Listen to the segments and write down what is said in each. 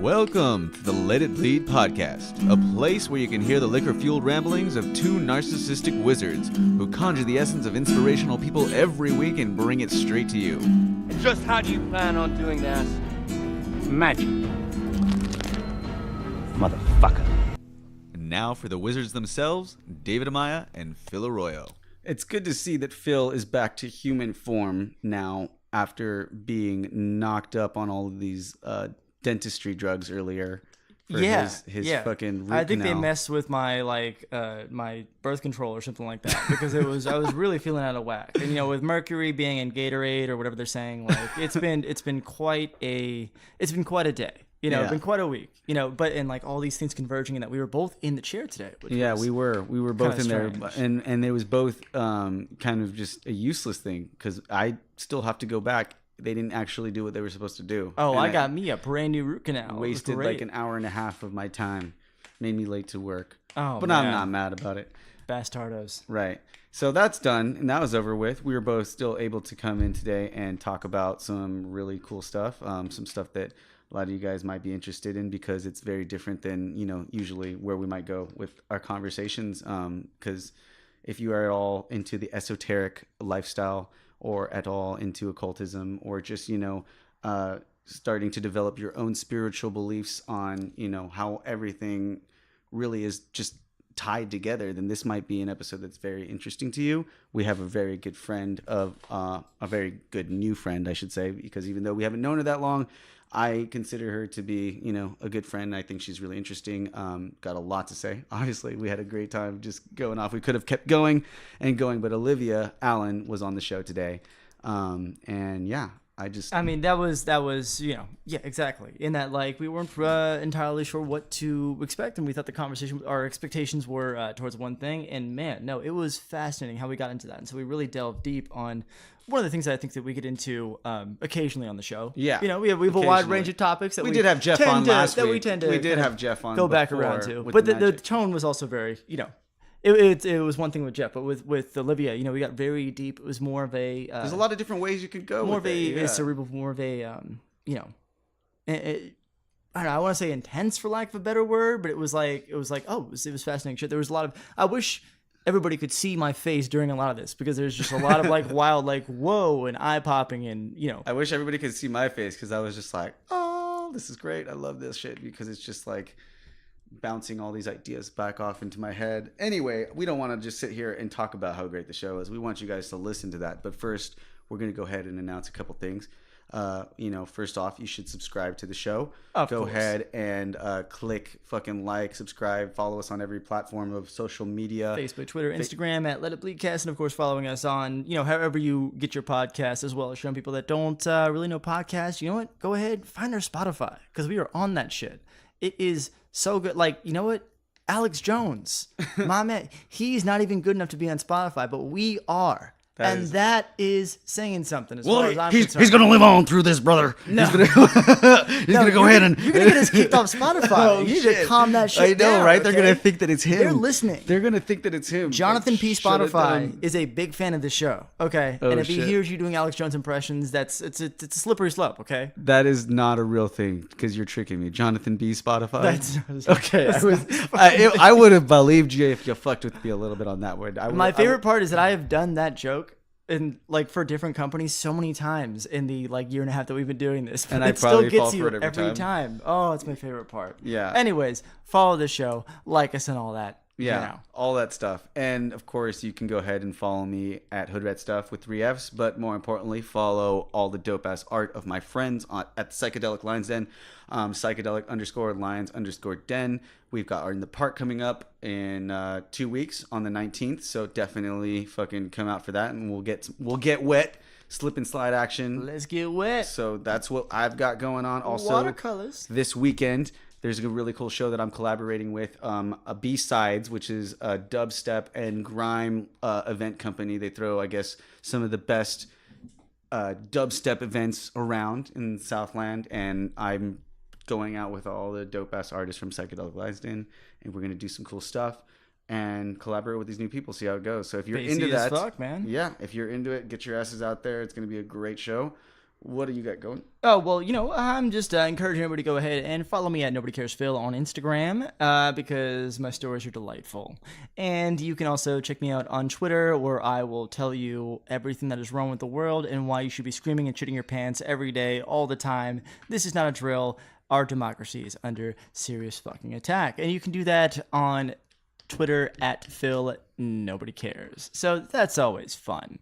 Welcome to the Let It Bleed podcast, a place where you can hear the liquor-fueled ramblings of two narcissistic wizards who conjure the essence of inspirational people every week and bring it straight to you. And just how do you plan on doing that? Magic. Motherfucker. And now for the wizards themselves, David Amaya and Phil Arroyo. It's good to see that Phil is back to human form now after being knocked up on all of these dentistry drugs earlier. For his fucking root I think canal. they messed with my my birth control or something like that because I was really feeling out of whack. And with mercury being in Gatorade or whatever they're saying, it's been quite a day. It's been quite a week. But all these things converging, and that we were both in the chair today. We were both in there, strange. and it was both kind of just a useless thing because I still have to go back. They didn't actually do what they were supposed to do. Oh, and I got me a brand new root canal. Wasted like an hour and a half of my time. Made me late to work. Oh, but man. I'm not mad about it. Bastardos. Right. So that's done, and that was over with. We were both still able to come in today and talk about some really cool stuff, some stuff that a lot of you guys might be interested in because it's very different than, usually where we might go with our conversations. Because if you are at all into the esoteric lifestyle or at all into occultism or just, starting to develop your own spiritual beliefs on, how everything really is just tied together, then this might be an episode that's very interesting to you. We have a very good friend of a very good new friend, I should say, because even though we haven't known her that long, I consider her to be, a good friend. I think she's really interesting. Got a lot to say. Obviously, we had a great time just going off. We could have kept going and going, but Olivia Allen was on the show today. That was exactly. In that, we weren't entirely sure what to expect, and we thought our expectations were towards one thing, and man, no, it was fascinating how we got into that, and so we really delved deep on one of the things that I think that we get into occasionally on the show. Yeah, we have a wide range of topics that we did have Jeff on last week. We did have Jeff on. Go back around to, but the tone was also very It was one thing with Jeff, but with Olivia, we got very deep. It was more of a. There's a lot of different ways you could go. More of a cerebral, more of a I don't know. I want to say intense for lack of a better word, but it was fascinating shit. There was a lot of. I wish everybody could see my face during a lot of this because there's just a lot of wild whoa and eye popping and I wish everybody could see my face because I was just like, oh, this is great. I love this shit because it's just bouncing all these ideas back off into my head. Anyway, we don't want to just sit here and talk about how great the show is. We want you guys to listen to that. But first, we're going to go ahead and announce a couple things. First off, you should subscribe to the show. Go ahead and click fucking subscribe, follow us on every platform of social media. Facebook, Twitter, Instagram at Let It Bleedcast, and of course following us on, however you get your podcasts, as well as showing people that don't really know podcasts. You know what? Go ahead, find our Spotify because we are on that shit. It is so good. You know what? Alex Jones, my man, he's not even good enough to be on Spotify, but we are. That is saying something as far as I'm concerned. He's going to live on through this, brother. No. He's going to go ahead and... You're going to get us kicked off Spotify. You need to calm that shit down. I know, right? Okay? They're going to think that it's him. They're listening. They're going to think that it's him. Jonathan P. Spotify is a big fan of the show, okay? Oh, and if he hears you doing Alex Jones impressions, it's a slippery slope, okay? That is not a real thing because you're tricking me. Jonathan B. Spotify? That's okay. I would have believed you if you fucked with me a little bit on that one. My favorite part is that I have done that joke and for different companies so many times in the year and a half that we've been doing this, but and it still gets you every time. Oh, it's my favorite part. Yeah. Anyways, follow the show, like us, and all that. Yeah, all that stuff. And of course, you can go ahead and follow me at Hoodrat Stuff with 3 Fs. But more importantly, follow all the dope ass art of my friends at Psychedelic Lions Den, psychedelic_lions_den. We've got Art in the Park coming up in 2 weeks on the 19th. So definitely fucking come out for that, and we'll get wet. Slip and slide action. Let's get wet. So that's what I've got going on. Also, watercolors this weekend. There's a really cool show that I'm collaborating with, a B-Sides, which is a dubstep and grime event company. They throw, I guess, some of the best dubstep events around in Southland, and I'm going out with all the dope-ass artists from Psychedelic Lions Den, and we're going to do some cool stuff and collaborate with these new people, see how it goes. So if you're into that, fuck, man. Yeah, if you're into it, get your asses out there. It's going to be a great show. what do you got going? Oh, well, I'm just encouraging everybody to go ahead and follow me at Nobody Cares Phil on Instagram because my stories are delightful. And you can also check me out on Twitter, where I will tell you everything that is wrong with the world and why you should be screaming and shitting your pants every day, all the time. This is not a drill. Our democracy is under serious fucking attack. And you can do that on Twitter at Phil Nobody Cares. So that's always fun.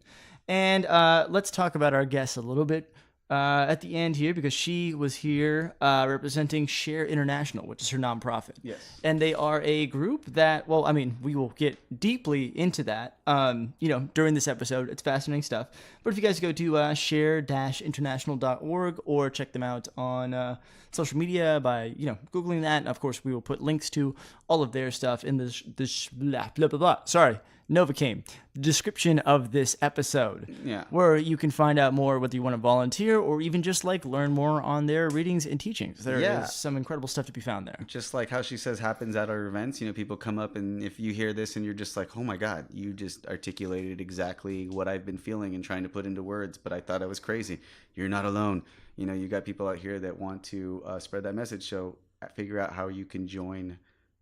And let's talk about our guest a little bit at the end here, because she was here representing Share International, which is her nonprofit. Yes. And they are a group that, well, I mean, we will get deeply into that, during this episode. It's fascinating stuff. But if you guys go to share-international.org or check them out on social media by, Googling that. And of course, we will put links to all of their stuff in this blah, blah, blah, blah. Sorry. Novocaine, the description of this episode, where you can find out more whether you want to volunteer or even just learn more on their readings and teachings. There is some incredible stuff to be found there. Just like how she says happens at our events, people come up and if you hear this and you're just like, oh my God, you just articulated exactly what I've been feeling and trying to put into words, but I thought I was crazy. You're not alone. You got people out here that want to spread that message. So figure out how you can join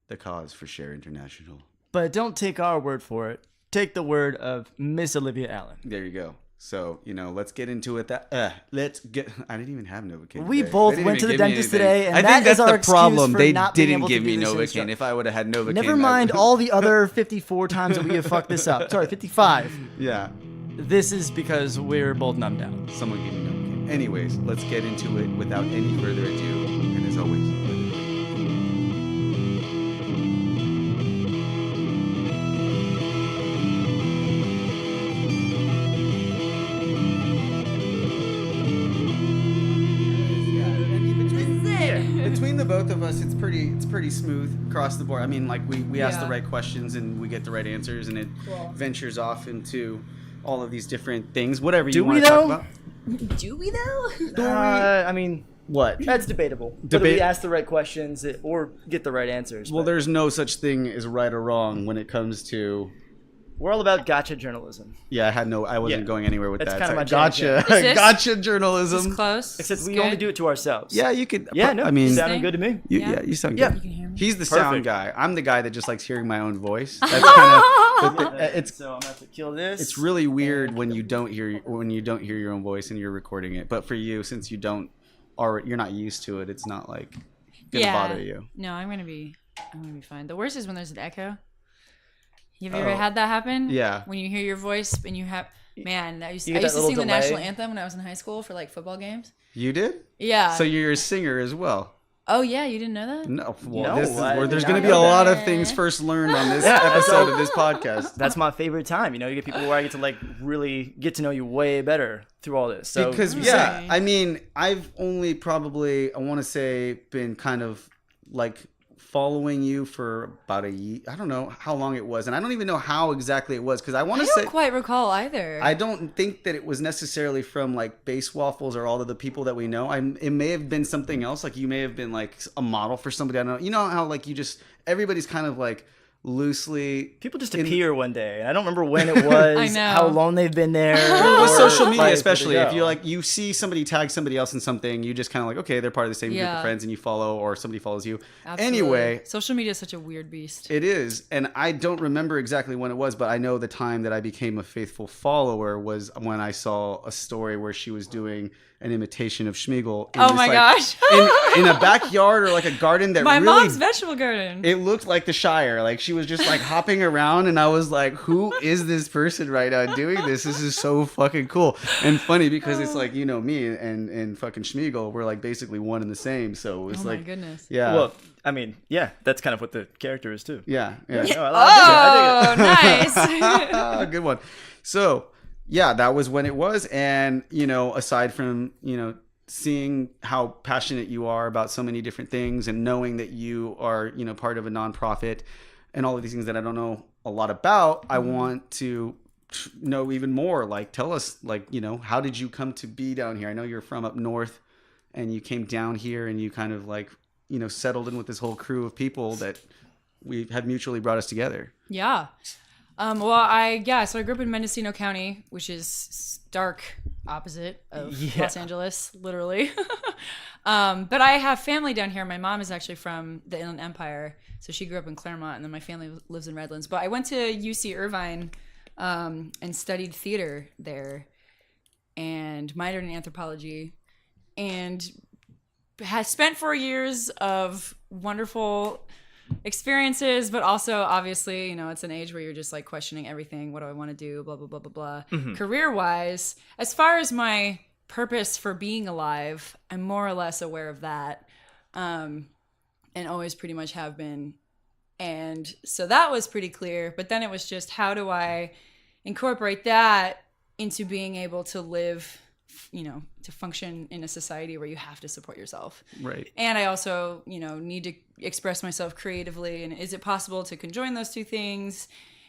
the cause for Share International. But don't take our word for it. Take the word of Miss Olivia Allen. There you go. So, let's get into it. I didn't even have Novocaine. We today. both went to the dentist today, and I think that's our the problem. They didn't give me Novocaine. If I would have had Novocaine. Never mind all the other 54 times that we have fucked this up. Sorry, 55. Yeah. This is because we're both numbed out. Someone give me Novocaine. Anyways, let's get into it without any further ado. And as always, between the both of us, it's pretty smooth across the board. I mean, we ask the right questions and we get the right answers, and it ventures off into all of these different things. Whatever you want to talk about. Do we though? I mean, what? That's debatable. Whether we ask the right questions or get the right answers. Well, there's no such thing as right or wrong when it comes to. We're all about Getcha Journalism. Yeah, I wasn't going anywhere with That's that. kind of my Gotcha. Getcha Journalism. This close. Except we only do it to ourselves. Yeah, you could. Yeah, no, I mean, sounding good to me. You sound good. You can hear me? He's the Perfect. sound guy. I'm the guy that just likes hearing my own voice. That's kind of it's. So I'm gonna have to kill this. It's really weird when you don't hear your own voice and you're recording it. But for you, since you're not used to it, it's not gonna bother you. No, I'm gonna be fine. The worst is when there's an echo. Have you ever had that happen? Yeah. When you hear your voice and you have, man, I used to that sing little the delay. national anthem when I was in high school for football games. You did? Yeah. So you're a singer as well. Oh yeah, you didn't know that? No. Well, No, this is I where did there's not going to be know a lot that. of things first learned on this episode of this podcast. That's my favorite time. You get people where I get to really get to know you way better through all this. So Because I mean, I've only probably, I want to say, been kind of following you for about a year. I don't know how long it was, and I don't even know how exactly it was, because I want to say I don't quite recall either. I don't think that it was necessarily from Base Waffles or all of the people that we know. It may have been something else. You may have been a model for somebody. I don't know. You know how everybody's kind of loosely people just appear one day. I don't remember when it was. I know. How long they've been there. with social media, especially where if you you see somebody tag somebody else in something, you just kind of okay, they're part of the same group of friends, and you follow, or somebody follows you. Absolutely. Anyway, social media is such a weird beast. it is, and I don't remember exactly when it was, but I know the time that I became a faithful follower was when I saw a story where she was doing an imitation of Schmeagol. Oh my gosh. in a backyard or a garden that My really, mom's vegetable garden. it looked like the Shire. She was just hopping around, and I was like, who is this person right now doing this? This is so fucking cool and funny, because it's me and fucking Schmeagol, we're basically one and the same. So it's oh my goodness. yeah. Well, I mean, yeah, that's kind of what the character is too. Yeah. No, Oh, nice. Good one. So, yeah, that was when it was. And, aside from, seeing how passionate you are about so many different things, and knowing that you are, part of a nonprofit and all of these things that I don't know a lot about, I want to know even more. Tell us, how did you come to be down here? I know you're from up north, and you came down here, and you kind of settled in with this whole crew of people that we had mutually brought us together. Yeah. So I grew up in Mendocino County, which is stark opposite of Los Angeles, literally. But I have family down here. My mom is actually from the Inland Empire, so she grew up in Claremont, and then my family lives in Redlands. But I went to UC Irvine and studied theater there, and minored in anthropology, and has spent 4 years of wonderful experiences, but also obviously, you know, it's an age where you're just like questioning everything. What do I want to do? Blah, blah, blah, blah, blah. Mm-hmm. Career-wise, as far as my purpose for being alive, I'm more or less aware of that, and always pretty much have been. And so that was pretty clear. But then it was just, how do I incorporate that into being able to live, you know, to function in a society where you have to support yourself. Right. And I also, you know, need to express myself creatively. And is it possible to conjoin those two things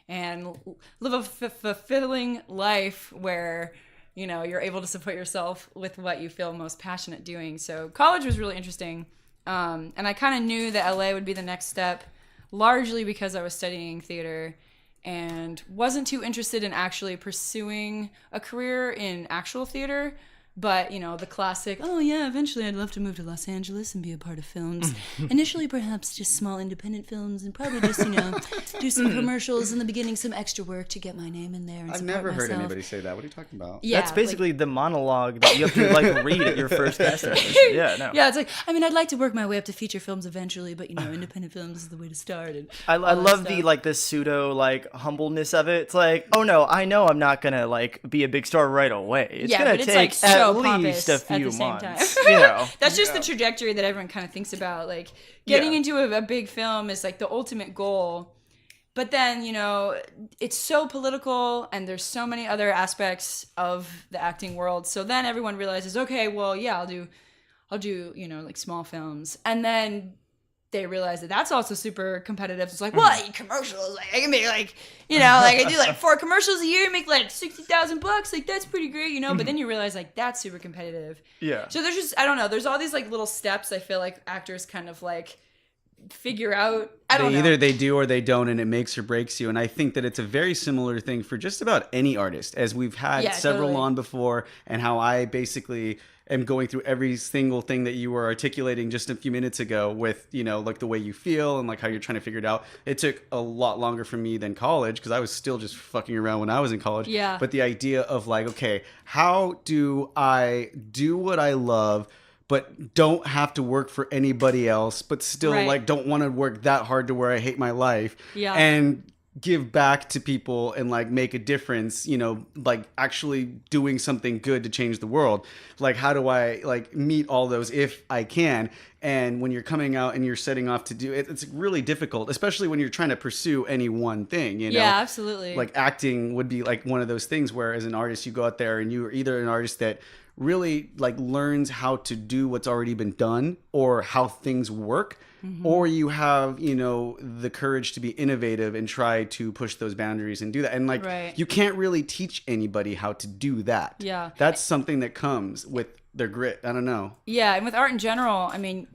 and live a fulfilling life where, you know, you're able to support yourself with what you feel most passionate doing? So college was really interesting. And I kind of knew that LA would be the next step, largely because I was studying theater and wasn't too interested in actually pursuing a career in actual theater. But, you know, the classic, oh yeah, eventually I'd love to move to Los Angeles and be a part of films. Initially, perhaps just small independent films, and probably just, you know, do some commercials in the beginning, some extra work to get my name in there and I've support never heard myself. anybody say that. What are you talking about? Yeah, That's basically the monologue that you have to like read at your first semester. Yeah, no. Yeah, it's like, I mean, I'd like to work my way up to feature films eventually, but, you know, independent films is the way to start. And I all that love the stuff. like the pseudo like humbleness of it. It's like, oh no, I know I'm not gonna like be a big star right away. It's Yeah, gonna but it's, take like, so at pompous least a at few the same months. time. You know, That's just the trajectory that everyone kind of thinks about. Like, getting Yeah. into a big film is like the ultimate goal. But then, you know, it's so political and there's so many other aspects of the acting world. So then everyone realizes, okay, well, yeah, I'll do, you know, like small films. And then they realize that that's also super competitive. It's like, what? Commercials? Like, I can make like, you know, like I do like 4 commercials a year, make like $60,000. Like, that's pretty great, you know? But then you realize like that's super competitive. yeah. So there's just, I don't know, there's all these like little steps I feel like actors kind of like figure out. I don't know. Either they do or they don't, and it makes or breaks you. And I think that it's a very similar thing for just about any artist, as we've had Yeah, several totally. on before, and how I basically am going through every single thing that you were articulating just a few minutes ago with, you know, like the way you feel and like how you're trying to figure it out. It took a lot longer for me than college, because I was still just fucking around when I was in college. Yeah. But the idea of like, okay, how do I do what I love, but don't have to work for anybody else, but still Right. like don't want to work that hard to where I hate my life, Yeah. and give back to people and like make a difference, you know, like actually doing something good to change the world. Like, how do I like meet all those if I can? And when you're coming out and you're setting off to do it, it's really difficult, especially when you're trying to pursue any one thing, you know? Yeah, absolutely. Like acting would be like one of those things where as an artist, you go out there and you're either an artist that really like learns how to do what's already been done or how things work, or you have, you know, the courage to be innovative and try to push those boundaries and do that. And like, Right. you can't really teach anybody how to do that. Yeah. That's something that comes with their grit. I don't know. Yeah, and with art in general, I mean,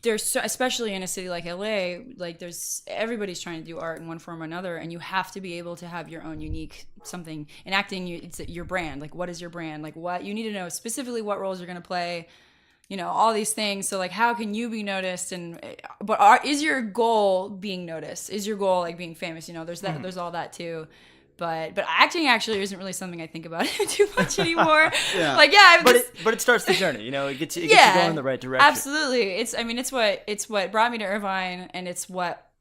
there's so, especially in a city like LA, like there's everybody's trying to do art in one form or another, and you have to be able to have your own unique something. In acting, it's your brand. Like, what is your brand? Like, what you need to know specifically what roles you're going to play. You know, all these things. So like, how can you be noticed? And but is your goal being noticed? Is your goal like being famous? You know, there's that. There's all that too. But acting actually isn't really something I think about too much anymore. Yeah. Like, yeah, But it starts the journey, you know. It gets you going in the right direction. Absolutely. It's what brought me to Irvine, and it's what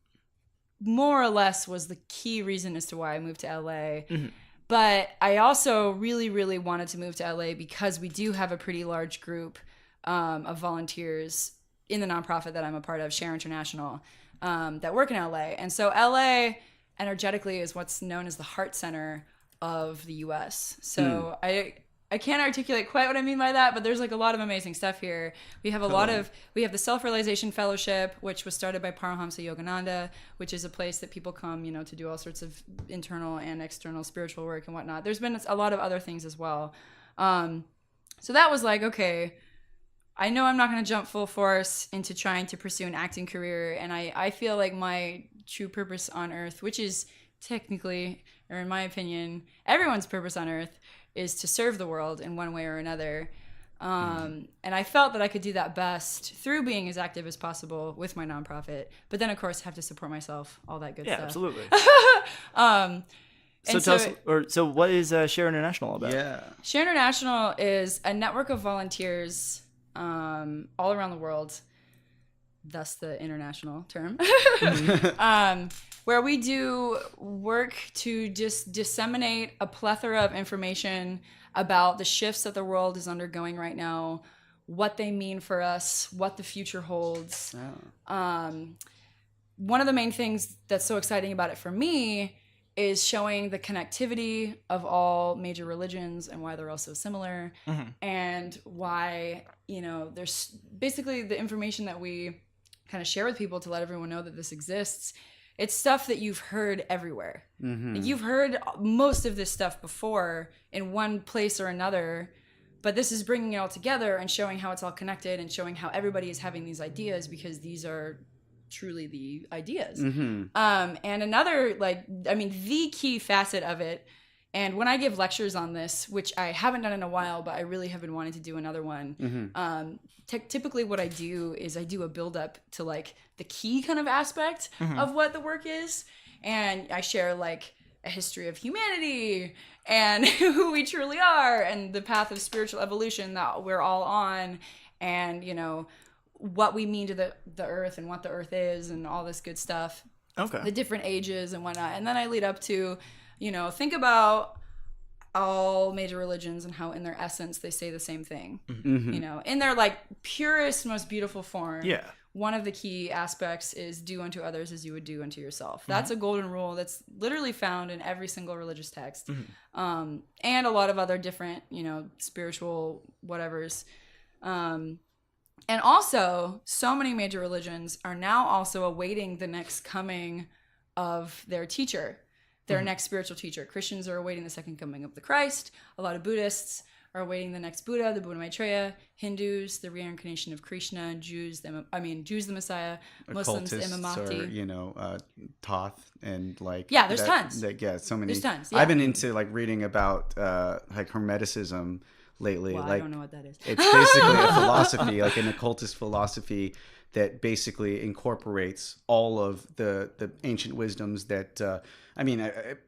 more or less was the key reason as to why I moved to LA. Mm-hmm. But I also really, really wanted to move to LA because we do have a pretty large group of volunteers in the nonprofit that I'm a part of, Share International, that work in LA. And so LA energetically is what's known as the heart center of the US. So I can't articulate quite what I mean by that, but there's like a lot of amazing stuff here. We have we have the SelfRealization Fellowship, which was started by Paramahamsa Yogananda, which is a place that people come, you know, to do all sorts of internal and external spiritual work and whatnot. There's been a lot of other things as well. So that was like, okay, I know I'm not going to jump full force into trying to pursue an acting career. And I feel like my true purpose on earth, which is technically, or in my opinion, everyone's purpose on Earth is to serve the world in one way or another. And I felt that I could do that best through being as active as possible with my nonprofit. But then, of course, have to support myself, all that good stuff. Yeah, absolutely. So tell us, so what is Share International all about? Yeah. Share International is a network of volunteers all around the world, thus the international term, where we do work to just disseminate a plethora of information about the shifts that the world is undergoing right now, what they mean for us, what the future holds. One of the main things that's so exciting about it for me is showing the connectivity of all major religions and why they're all so similar, and why, there's basically the information that we kind of share with people to let everyone know that this exists. It's stuff that you've heard everywhere. Like, you've heard most of this stuff before in one place or another, but this is bringing it all together and showing how it's all connected and showing how everybody is having these ideas, because these are truly the ideas. And another, the key facet of it, and when I give lectures on this, which I haven't done in a while, but I really have been wanting to do another one, typically what I do is I do a build up to like the key kind of aspect of what the work is, and I share like a history of humanity and who we truly are and the path of spiritual evolution that we're all on, and what we mean to the earth and what the earth is and all this good stuff. Okay. The different ages and whatnot. And then I lead up to, think about all major religions and how in their essence they say the same thing. In their like purest, most beautiful form. Yeah. One of the key aspects is do unto others as you would do unto yourself. That's a golden rule that's literally found in every single religious text. And a lot of other different, spiritual whatevers. And also, so many major religions are now also awaiting the next coming of their teacher, their next spiritual teacher. Christians are awaiting the second coming of the Christ. A lot of Buddhists are awaiting the next Buddha, the Buddha Maitreya. Hindus, the reincarnation of Krishna. Jews, the Messiah. Muslims, the Imam Mahdi. Or, Thoth and like... Yeah, there's tons. So many. There's tons, yeah. I've been into like reading about like Hermeticism lately. Well, like, I don't know what that is. It's basically a philosophy, like an occultist philosophy that basically incorporates all of the ancient wisdoms that,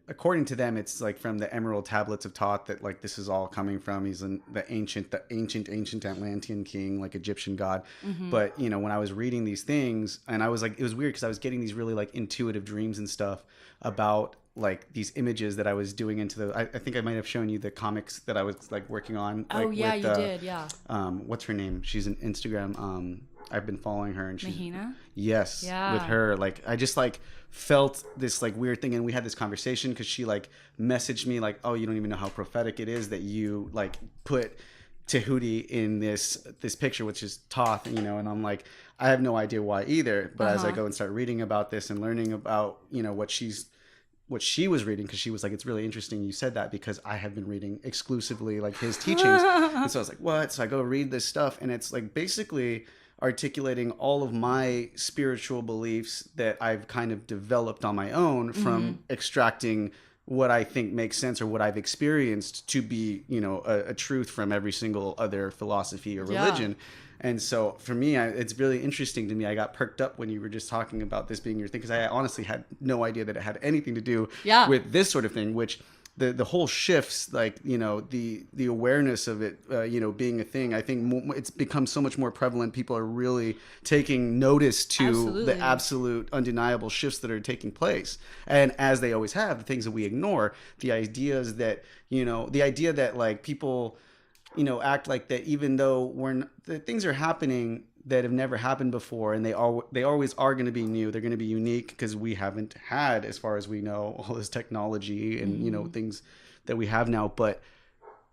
according to them, it's like from the Emerald Tablets of Thoth that like this is all coming from. He's the ancient Atlantean king, like Egyptian god. But, when I was reading these things, and I was like, it was weird because I was getting these really like intuitive dreams and stuff about like these images that I was doing into I think I might have shown you the comics that I was like working on. Oh, like, yeah, you did. Yeah. What's her name? She's an Instagram. I've been following her, and she's Mahina? Yes. Yeah. With her, like I just like felt this like weird thing, and we had this conversation because she like messaged me like, oh, you don't even know how prophetic it is that you like put Tahuti in this picture, which is Thoth, and I'm like, I have no idea why either. But as I go and start reading about this and learning about what she was reading, because she was like, it's really interesting you said that because I have been reading exclusively like his teachings. And so I was like, what? So I go read this stuff, and it's like basically articulating all of my spiritual beliefs that I've kind of developed on my own from extracting what I think makes sense or what I've experienced to be, a truth from every single other philosophy or religion. Yeah. And so for me, it's really interesting to me. I got perked up when you were just talking about this being your thing, because I honestly had no idea that it had anything to do with this sort of thing, which the whole shifts, like, the awareness of it, being a thing. I think it's become so much more prevalent. People are really taking notice to the absolute undeniable shifts that are taking place. And as they always have, the things that we ignore, the ideas that, the idea that like people... act like that, even though the things are happening that have never happened before, and they always are going to be new. They're going to be unique because we haven't had, as far as we know, all this technology and things that we have now. But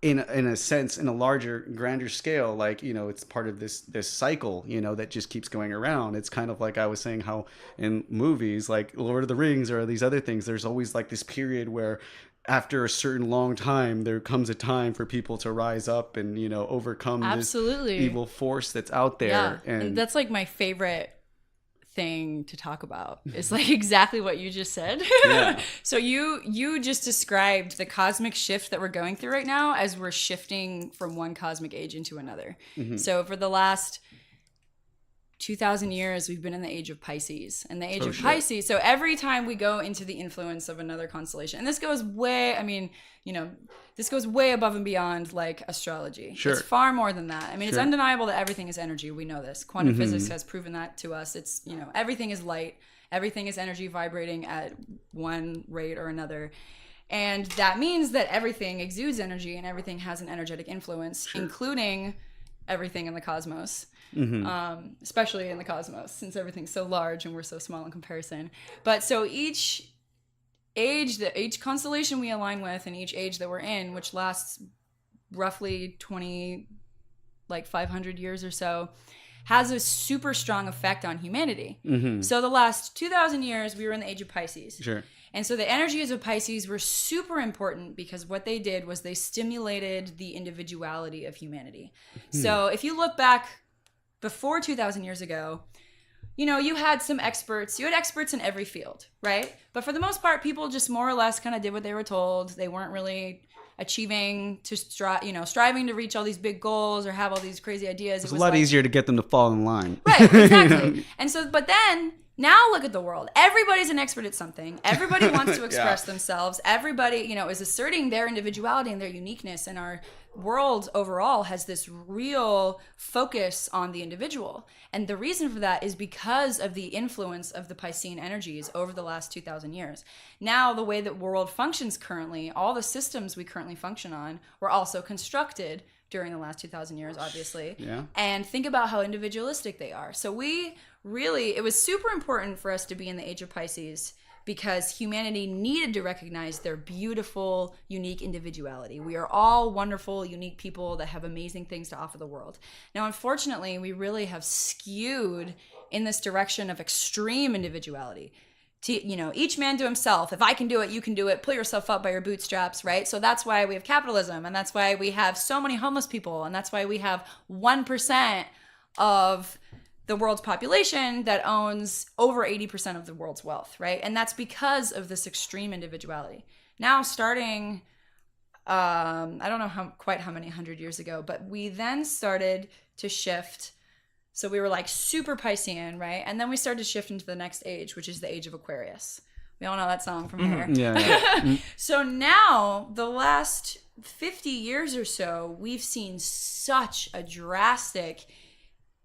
in a sense, in a larger, grander scale, like it's part of this cycle, that just keeps going around. It's kind of like I was saying how in movies like Lord of the Rings or these other things, there's always like this period where after a certain long time, there comes a time for people to rise up and, overcome this evil force that's out there. Yeah. And that's like my favorite thing to talk about. It's like exactly what you just said. Yeah. So you just described the cosmic shift that we're going through right now as we're shifting from one cosmic age into another. So for the last 2,000 years, we've been in the age of Pisces. And the age of Pisces, so every time we go into the influence of another constellation, and this goes way, this goes way above and beyond like astrology. Sure. It's far more than that. I mean, it's undeniable that everything is energy. We know this. Quantum physics has proven that to us. It's, everything is light. Everything is energy vibrating at one rate or another. And that means that everything exudes energy and everything has an energetic influence, including everything in the cosmos. Especially in the cosmos, since everything's so large and we're so small in comparison. But so each constellation we align with, and each age that we're in, which lasts roughly 500 years or so, has a super strong effect on humanity. So the last 2,000 years, we were in the age of Pisces. Sure. And so the energies of Pisces were super important because what they did was they stimulated the individuality of humanity. So if you look back before 2,000 years ago, you had some experts. You had experts in every field, right? But for the most part, people just more or less kind of did what they were told. They weren't really achieving to striving to reach all these big goals or have all these crazy ideas. It's a lot easier to get them to fall in line. Right, exactly. And so, but then now look at the world. Everybody's an expert at something. Everybody wants to express themselves. Everybody, is asserting their individuality and their uniqueness. And our world overall has this real focus on the individual. And the reason for that is because of the influence of the Piscean energies over the last 2,000 years. Now, the way that world functions currently, all the systems we currently function on, were also constructed during the last 2,000 years, obviously. Yeah. And think about how individualistic they are. So it was super important for us to be in the age of Pisces because humanity needed to recognize their beautiful, unique individuality. We are all wonderful, unique people that have amazing things to offer the world. Now, unfortunately, we really have skewed in this direction of extreme individuality. Each man to himself. If I can do it, you can do it. Pull yourself up by your bootstraps, right? So that's why we have capitalism, and that's why we have so many homeless people, and that's why we have 1% of the world's population that owns over 80% of the world's wealth, right? And that's because of this extreme individuality. Now, starting, I don't know quite how many 100 years ago, but we then started to shift. So we were like super Piscean, right? And then we started to shift into the next age, which is the age of Aquarius. We all know that song from Hair. Yeah. So now, the last 50 years or so, we've seen such a drastic,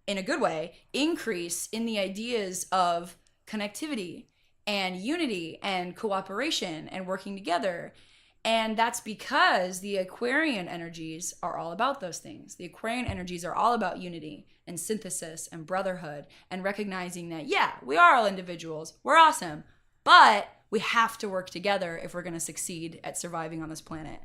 in a good way, increase in the ideas of connectivity and unity and cooperation and working together. And that's because the Aquarian energies are all about those things. The Aquarian energies are all about unity and synthesis and brotherhood and recognizing that, we are all individuals. We're awesome. But we have to work together if we're going to succeed at surviving on this planet.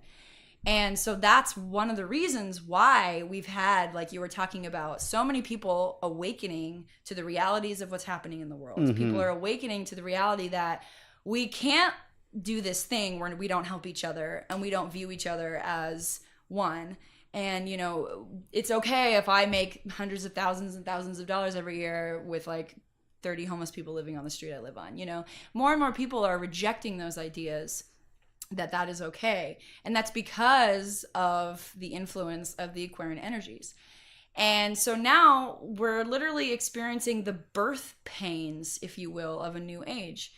And so that's one of the reasons why we've had, like you were talking about, so many people awakening to the realities of what's happening in the world. People are awakening to the reality that we can't do this thing where we don't help each other and we don't view each other as one. And, it's okay if I make hundreds of thousands and thousands of dollars every year with like 30 homeless people living on the street I live on. More and more people are rejecting those ideas that is okay. And that's because of the influence of the Aquarian energies. And so now we're literally experiencing the birth pains, if you will, of a new age.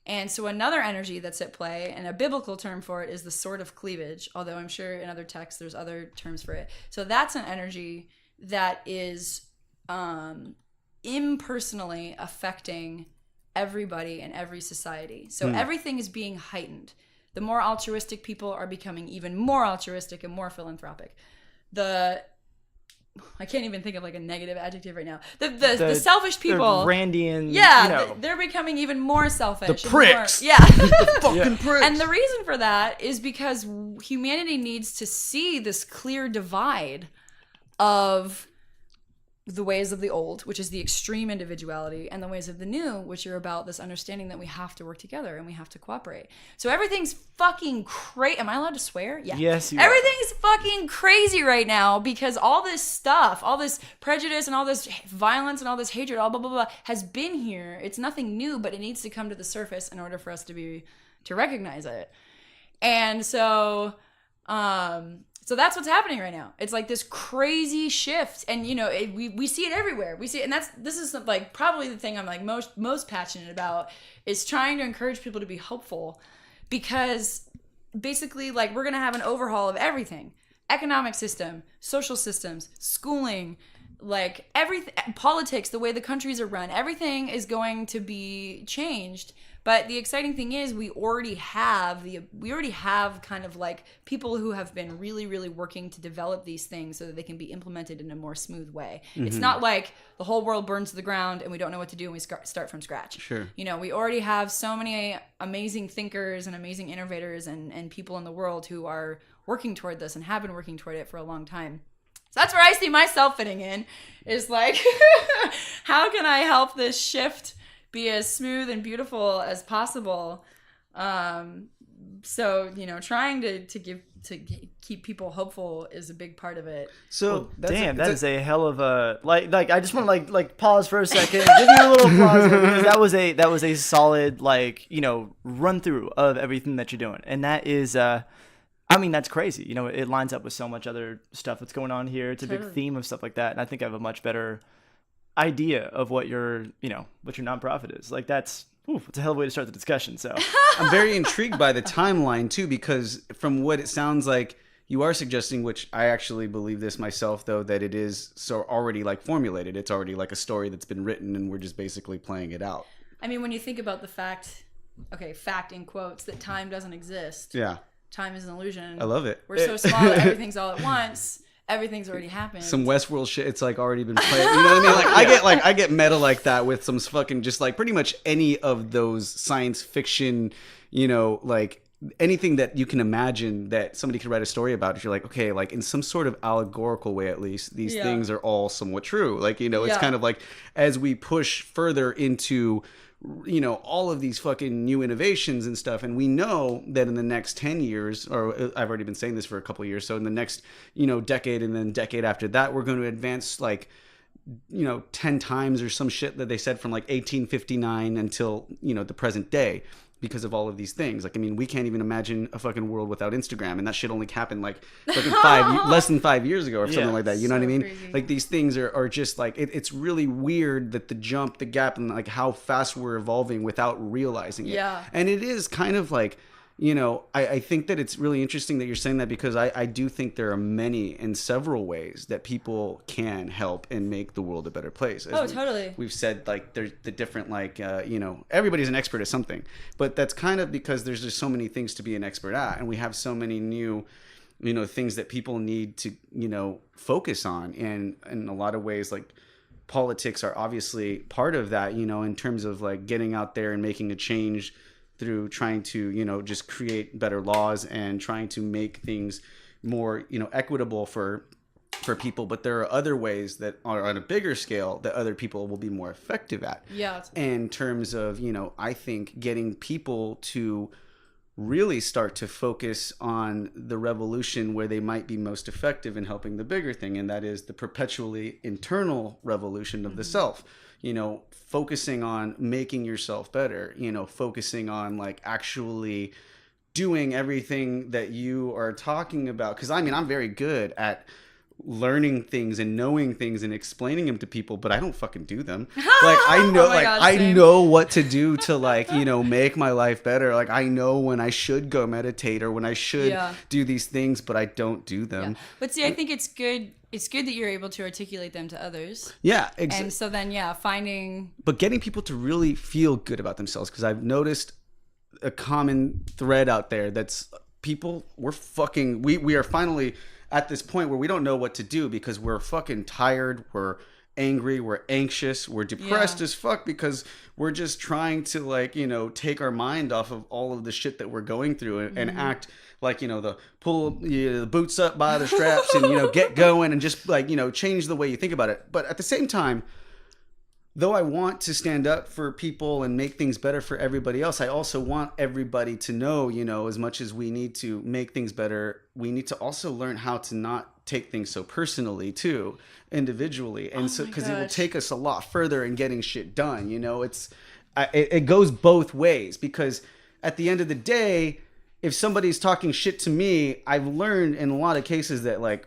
And so another energy that's at play, and a biblical term for it, is the sword of cleavage, although I'm sure in other texts there's other terms for it. So that's an energy that is impersonally affecting everybody in every society. So everything is being heightened. The more altruistic people are becoming even more altruistic and more philanthropic. I can't even think of like a negative adjective right now. The selfish people. The Randian. Yeah, they're becoming even more selfish. The pricks. The fucking pricks. And the reason for that is because humanity needs to see this clear divide of the ways of the old, which is the extreme individuality, and the ways of the new, which are about this understanding that we have to work together and we have to cooperate. So everything's fucking crazy. Am I allowed to swear? Yeah. Yes, you are. Everything's fucking crazy right now because all this stuff, all this prejudice and all this violence and all this hatred, all blah, blah, blah, has been here. It's nothing new, but it needs to come to the surface in order for us to recognize it. And so that's what's happening right now. It's like this crazy shift, and we see it everywhere. We see it, and this is like probably the thing I'm like most passionate about, is trying to encourage people to be hopeful, because basically, like, we're gonna have an overhaul of everything: economic system, social systems, schooling, like everything, politics, the way the countries are run. Everything is going to be changed. But the exciting thing is we already have kind of like people who have been really, really working to develop these things so that they can be implemented in a more smooth way. Mm-hmm. It's not like the whole world burns to the ground and we don't know what to do and we start from scratch. Sure. We already have so many amazing thinkers and amazing innovators and people in the world who are working toward this and have been working toward it for a long time. So that's where I see myself fitting in, is like, how can I help this shift be as smooth and beautiful as possible? So trying to keep people hopeful is a big part of it. So that is a hell of a like I just want to like pause for a second, give you a little applause, because that was a solid run through of everything that you're doing, and that is that's crazy. It lines up with so much other stuff that's going on here. It's a big theme of stuff like that, and I think I have a much better idea of what your nonprofit is. Like, it's a hell of a way to start the discussion. So I'm very intrigued by the timeline too, because from what it sounds like you are suggesting, which I actually believe this myself, though, that it is so already like formulated. It's already like a story that's been written and we're just basically playing it out. I mean, when you think about the fact in quotes, that time doesn't exist. Yeah. Time is an illusion. I love it. We're so small that everything's all at once. Everyth's already happened. Some Westworld shit, it's like already been played. You know what I mean? I get meta like that with some fucking just like pretty much any of those science fiction, like anything that you can imagine that somebody could write a story about. If you're like, okay, like in some sort of allegorical way, at least these things are all somewhat true. Like, it's kind of like as we push further into all of these fucking new innovations and stuff. And we know that in the next 10 years, or I've already been saying this for a couple of years. So in the next, decade and then decade after that, we're going to advance like, 10 times or some shit that they said from like 1859 until, the present day, because of all of these things. Like, I mean, we can't even imagine a fucking world without Instagram, and that shit only happened like fucking less than 5 years ago or something like that. You know what I mean? Crazy. Like, these things are just like, it's really weird that the gap and like how fast we're evolving without realizing it. Yeah. And it is kind of like, I think that it's really interesting that you're saying that, because I do think there are many and several ways that people can help and make the world a better place. Totally. We've said like there's the different like, everybody's an expert at something, but that's kind of because there's just so many things to be an expert at. And we have so many new, things that people need to, focus on. And in a lot of ways, like politics are obviously part of that, in terms of like getting out there and making a change through trying to, just create better laws and trying to make things more, equitable for people. But there are other ways that are on a bigger scale that other people will be more effective at. Yeah. In terms of, I think getting people to really start to focus on the revolution where they might be most effective in helping the bigger thing. And that is the perpetually internal revolution of the self. Focusing on making yourself better, focusing on like actually doing everything that you are talking about. Because I mean, I'm very good at learning things and knowing things and explaining them to people, but I don't fucking do them. Like I know, I know what to do to like, make my life better. Like I know when I should go meditate or when I should do these things, but I don't do them. Yeah. But see, I think it's good. It's good that you're able to articulate them to others. Yeah. And so then, finding. But getting people to really feel good about themselves, because I've noticed a common thread out there that's people, we are finally at this point where we don't know what to do because we're fucking tired, we're angry, we're anxious, we're depressed Yeah. as fuck because we're just trying to like, take our mind off of all of the shit that we're going through and act like, the pull the boots up by the straps and, get going and just like, change the way you think about it. But at the same time, though I want to stand up for people and make things better for everybody else, I also want everybody to know, as much as we need to make things better, we need to also learn how to not take things so personally too, individually. And so, because it will take us a lot further in getting shit done. It goes both ways, because at the end of the day, if somebody's talking shit to me, I've learned in a lot of cases that like,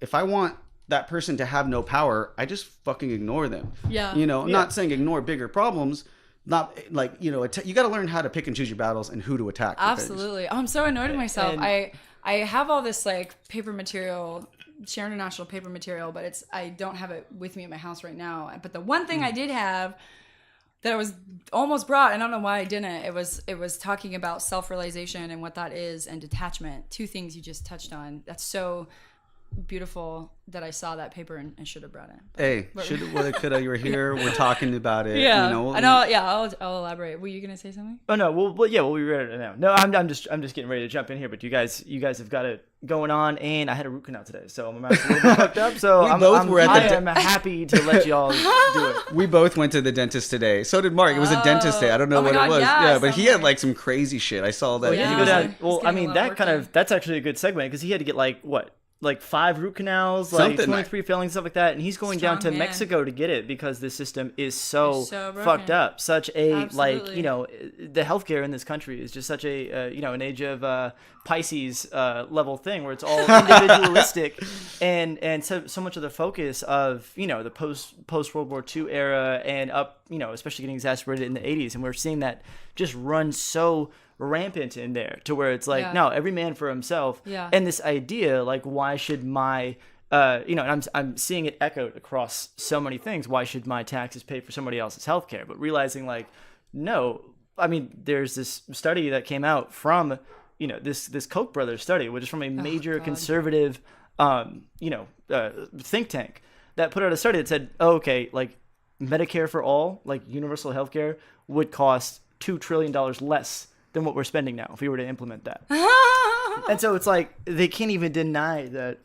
if I want that person to have no power, I just fucking ignore them. Yeah. I'm not saying ignore bigger problems. Not like, you got to learn how to pick and choose your battles and who to attack. Absolutely. Oh, I'm so annoyed with myself. And- I have all this like paper material, Share International paper material, but I don't have it with me at my house right now. But the one thing I did have that I was almost brought, I don't know why I didn't. It was talking about self-realization and what that is, and detachment. Two things you just touched on. That's so beautiful that I saw that paper and should have brought it. Hey, shoulda, woulda, coulda, you were here. We're talking about it. Yeah, I know. Yeah, I'll elaborate. Were you gonna say something? Oh no, we'll be ready now. No, I'm just getting ready to jump in here. But you guys have got it going on, and I had a root canal today, so I'm a little bit fucked up. So I'm happy to let y'all do it. We both went to the dentist today. So did Mark. It was a dentist day. I don't know what it was. Yeah, but he had like some crazy shit. I saw that. Well, Yeah. you go down. It's Well, I getting a mean, lot of work that's actually a good segue, because he had to get like 5 root canals, like Something 23 fillings, stuff like that, and he's going down to Strong man. Mexico to get it because the system is so broken. fucked up. Such a Absolutely. the healthcare in this country is just such a an age of Pisces level thing where it's all individualistic, and so much of the focus of the post World War II era and up, especially getting exacerbated in the 80s, and we're seeing that just run so rampant in there to where it's like, no, every man for himself. Yeah. And this idea, like, why should my and I'm seeing it echoed across so many things. Why should my taxes pay for somebody else's healthcare? But realizing, like, no, I mean, there's this study that came out from this Koch brothers study, which is from a major conservative think tank, that put out a study that said, like Medicare for all, like universal healthcare, would cost $2 trillion less than what we're spending now if we were to implement that. And so it's like they can't even deny that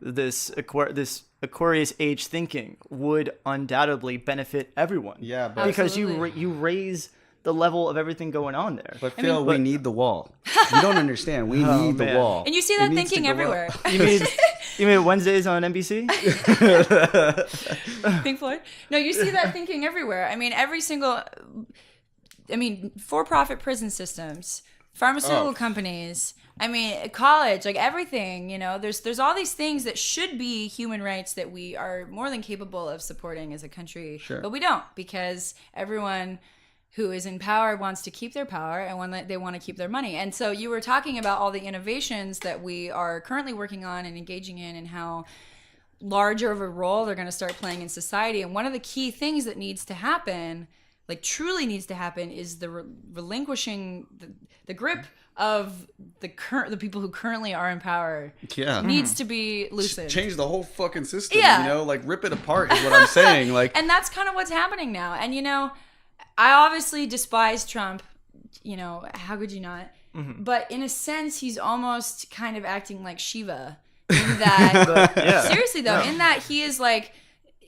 this Aquarius age thinking would undoubtedly benefit everyone. Yeah, but because Absolutely. you raise the level of everything going on there. But Phil, we need the wall. You don't understand. We need the man. wall. And you see It that needs to thinking go everywhere. up. You mean Wednesdays on NBC? Pink Floyd? No, you see that thinking everywhere. I mean, for-profit prison systems, pharmaceutical companies, college, like everything, there's all these things that should be human rights that we are more than capable of supporting as a country. Sure. But we don't, because everyone who is in power wants to keep their power, and they want to keep their money. And so you were talking about all the innovations that we are currently working on and engaging in, and how larger of a role they're going to start playing in society. And one of the key things that needs to happen, like truly needs to happen, is the relinquishing the grip of the people who currently are in power. Yeah. Needs to be loosened. Change the whole fucking system. Yeah. Like rip it apart is what I'm saying. Like, And that's kind of what's happening now. And I obviously despise Trump. How could you not? Mm-hmm. But in a sense, he's almost kind of acting like Shiva. In that, seriously though, in that he is like,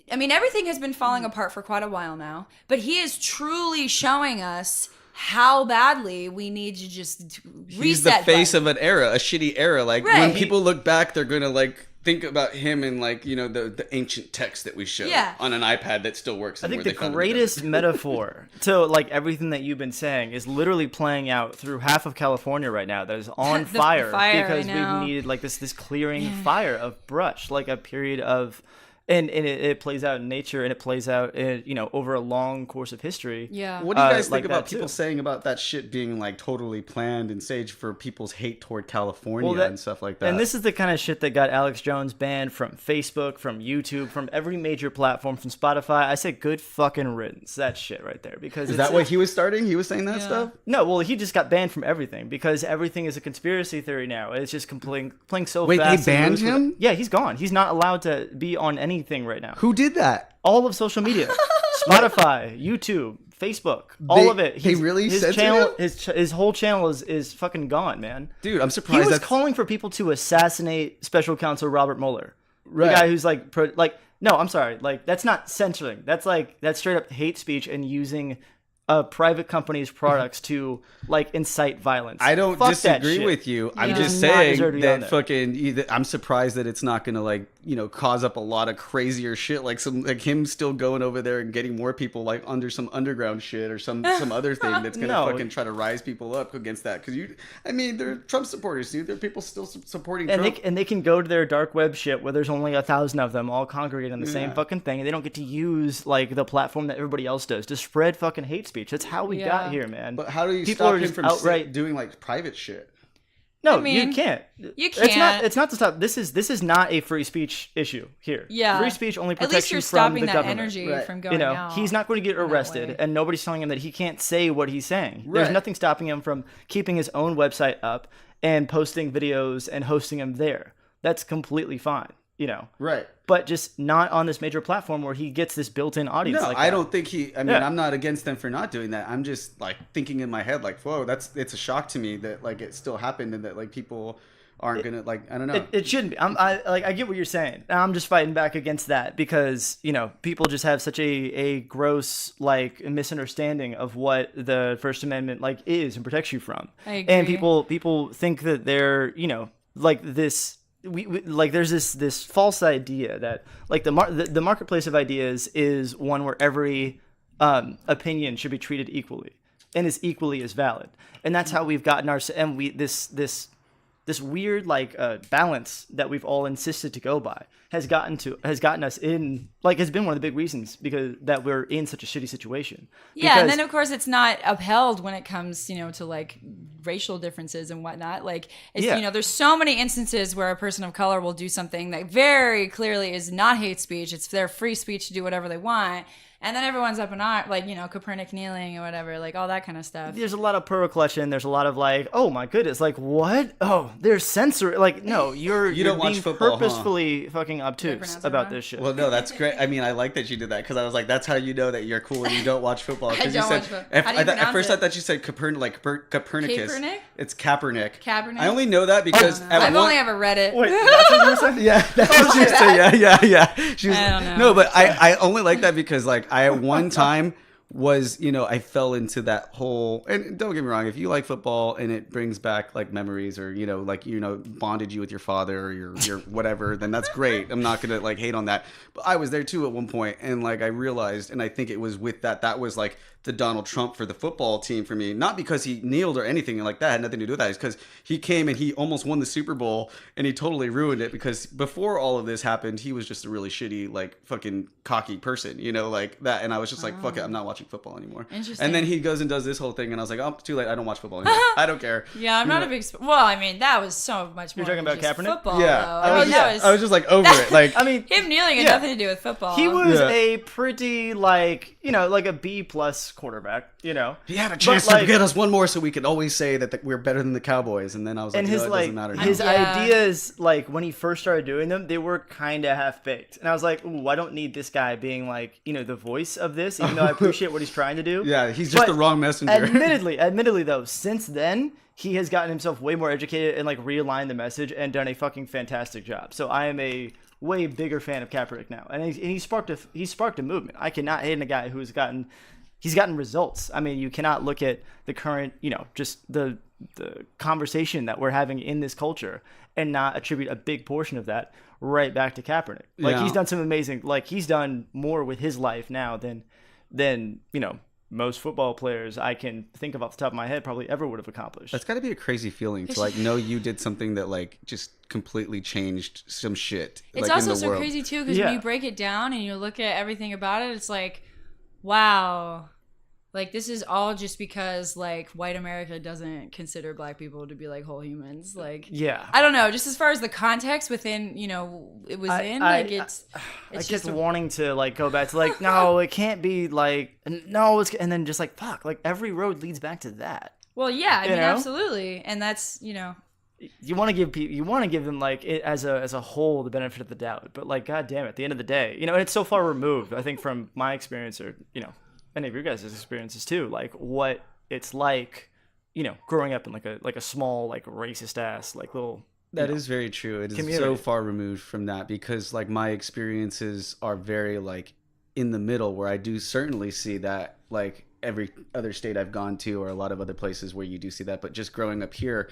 everything has been falling apart for quite a while now, but he is truly showing us how badly we need to just reset. he's the face button. of an era, a shitty era. Like Right. when people look back, they're gonna like think about him and like the ancient text that we show on an iPad that still works. I think the greatest metaphor to like everything that you've been saying is literally playing out through half of California right now. That is on fire because right now. we've needed like this clearing fire of brush, like a period of. And it plays out in nature, and it plays out over a long course of history. Yeah. What do you guys think like about that, people too. saying about that shit being like totally planned and staged for people's hate toward California and stuff like that? And this is the kind of shit that got Alex Jones banned from Facebook, from YouTube, from every major platform, from Spotify. I said good fucking riddance. That shit right there. Because is that what he was starting? He was saying that stuff? No, well, he just got banned from everything because everything is a conspiracy theory now. It's just playing so Wait, fast. they and banned loose with him? it. Yeah, he's gone. He's not allowed to be on any anything right now. Who did that? All of social media, Spotify, YouTube, Facebook, all of it. They really his censored channel, him? his whole channel is fucking gone, man. Dude, I'm He surprised was calling for people to assassinate Special Counsel Robert Mueller, Right. the guy who's no, I'm sorry, like that's not censoring. That's straight up hate speech and using a private company's products to like incite violence. I don't Fuck that disagree shit. with you. I'm Yeah. just Does not saying deserve to be on that there. fucking. I'm surprised that it's not gonna like cause up a lot of crazier shit like him still going over there and getting more people like under some underground shit or some other thing that's gonna No. fucking try to rise people up against that. Because they're Trump supporters, dude. There are people still supporting And Trump. they can go to their dark web shit where there's only 1,000 of them all congregate on the same Yeah. fucking thing, and they don't get to use like the platform that everybody else does to spread fucking hate speech. That's how we got here, man. But how do you People stop are him just from outright doing like private shit? No, I mean, you can't. you can't. It's not to stop. This is not a free speech issue here. Yeah. Free speech only At protects least you you're from stopping the that government. energy Right. from going out. He's not going to get in that arrested, way. and nobody's telling him that he can't say what he's saying. Right. There's nothing stopping him from keeping his own website up and posting videos and hosting them there. That's completely fine, Right. But just not on this major platform where he gets this built-in audience. No, like I that. don't think he. I mean, Yeah. I'm not against them for not doing that. I'm just like thinking in my head, like, whoa, it's a shock to me that like it still happened and that like people aren't gonna like. I don't know. It shouldn't be. I get what you're saying. I'm just fighting back against that because people just have such a gross like misunderstanding of what the First Amendment like is and protects you from. I agree. And people think that they're like this. We like there's this false idea that like the marketplace of ideas is one where every opinion should be treated equally and is equally as valid, and that's how we've gotten this weird like balance that we've all insisted to go by has gotten us in like has been one of the big reasons because that we're in such a shitty situation. Yeah, and Because- then of course it's not upheld when it comes, to like racial differences and whatnot. Like, it's, Yeah. there's so many instances where a person of color will do something that very clearly is not hate speech. It's their free speech to do whatever they want. And then everyone's up in arms, like, Copernic kneeling or whatever, like all that kind of stuff. there's a lot of pearl clutching. There's a lot of like, oh my goodness, like what? Oh, there's censoring. Like, no, you're don't watch being football, huh? purposefully fucking pronounce obtuse it about wrong? this shit. Well, no, that's great. I mean, I like that you did that because I was like, that's how you know that you're cool and you don't watch football. 'Cause you don't said, watch football. At, How do you at pronounce first, it? I thought you said Copernicus. Kaepernick? It's Kaepernick. Kaepernick? I only know that because at I've one, only ever read it. Wait, that's what you were saying? Yeah, that's what she said. Yeah. She was, I don't know. No, but I only like that because like I at one time was I fell into that whole, and don't get me wrong, if you like football and it brings back like memories or bonded you with your father or your whatever, then that's great. I'm not gonna like hate on that. But I was there too at one point, and like I realized, and I think it was with that was like the Donald Trump for the football team for me, not because he kneeled or anything like that, had nothing to do with that. It's because he came and he almost won the Super Bowl and he totally ruined it because before all of this happened, he was just a really shitty, like fucking cocky person, like that. And I was just like, fuck it, I'm not watching football anymore. Interesting. And then he goes and does this whole thing and I was like, oh, too late. I don't watch football anymore. I don't care. Yeah, I'm not a big. Well, I mean, that was so much more. You're talking than about just Kaepernick? football, Yeah. though. I was just like over it. Like, I mean, him kneeling had Yeah. nothing to do with football. he was Yeah. a pretty like like a B+ quarterback, he had a chance But, like- to get us one more so we could always say that we're better than the Cowboys. And then I was like, and no, his it like doesn't matter. now. his Yeah. ideas like when he first started doing them, they were kind of half baked, and I was like, ooh, I don't need this guy being like the voice of this, even though I appreciate what he's trying to do. Yeah, he's just But the wrong messenger. admittedly though, since then he has gotten himself way more educated and like realigned the message and done a fucking fantastic job. So I am a way bigger fan of Kaepernick now, and he sparked a movement. I cannot hate on a guy who's gotten results. I mean, you cannot look at the current, just the conversation that we're having in this culture and not attribute a big portion of that right back to Kaepernick. Like Yeah. he's done some amazing, like he's done more with his life now than most football players I can think of off the top of my head probably ever would have accomplished. That's got to be a crazy feeling to like know you did something that like just completely changed some shit. It's like, also in the so world. crazy too because Yeah. when you break it down and you look at everything about it, it's like, wow, like this is all just because like white America doesn't consider black people to be like whole humans. Like, Yeah. I don't know, just as far as the context within it was I it's kept just wanting to like go back to like no, it can't be like no, it's and then just like fuck, like every road leads back to that. well, yeah, I mean, know? absolutely, and that's you want to give them like it as a whole the benefit of the doubt, but like god damn it, at the end of the day, and it's so far removed, I think, from my experience, or any of your guys' experiences too, like what it's like, growing up in like a small like racist ass like little. That is very true. It is community. so far removed from that, because like my experiences are very like in the middle, where I do certainly see that, like every other state I've gone to, or a lot of other places where you do see that. But just growing up here,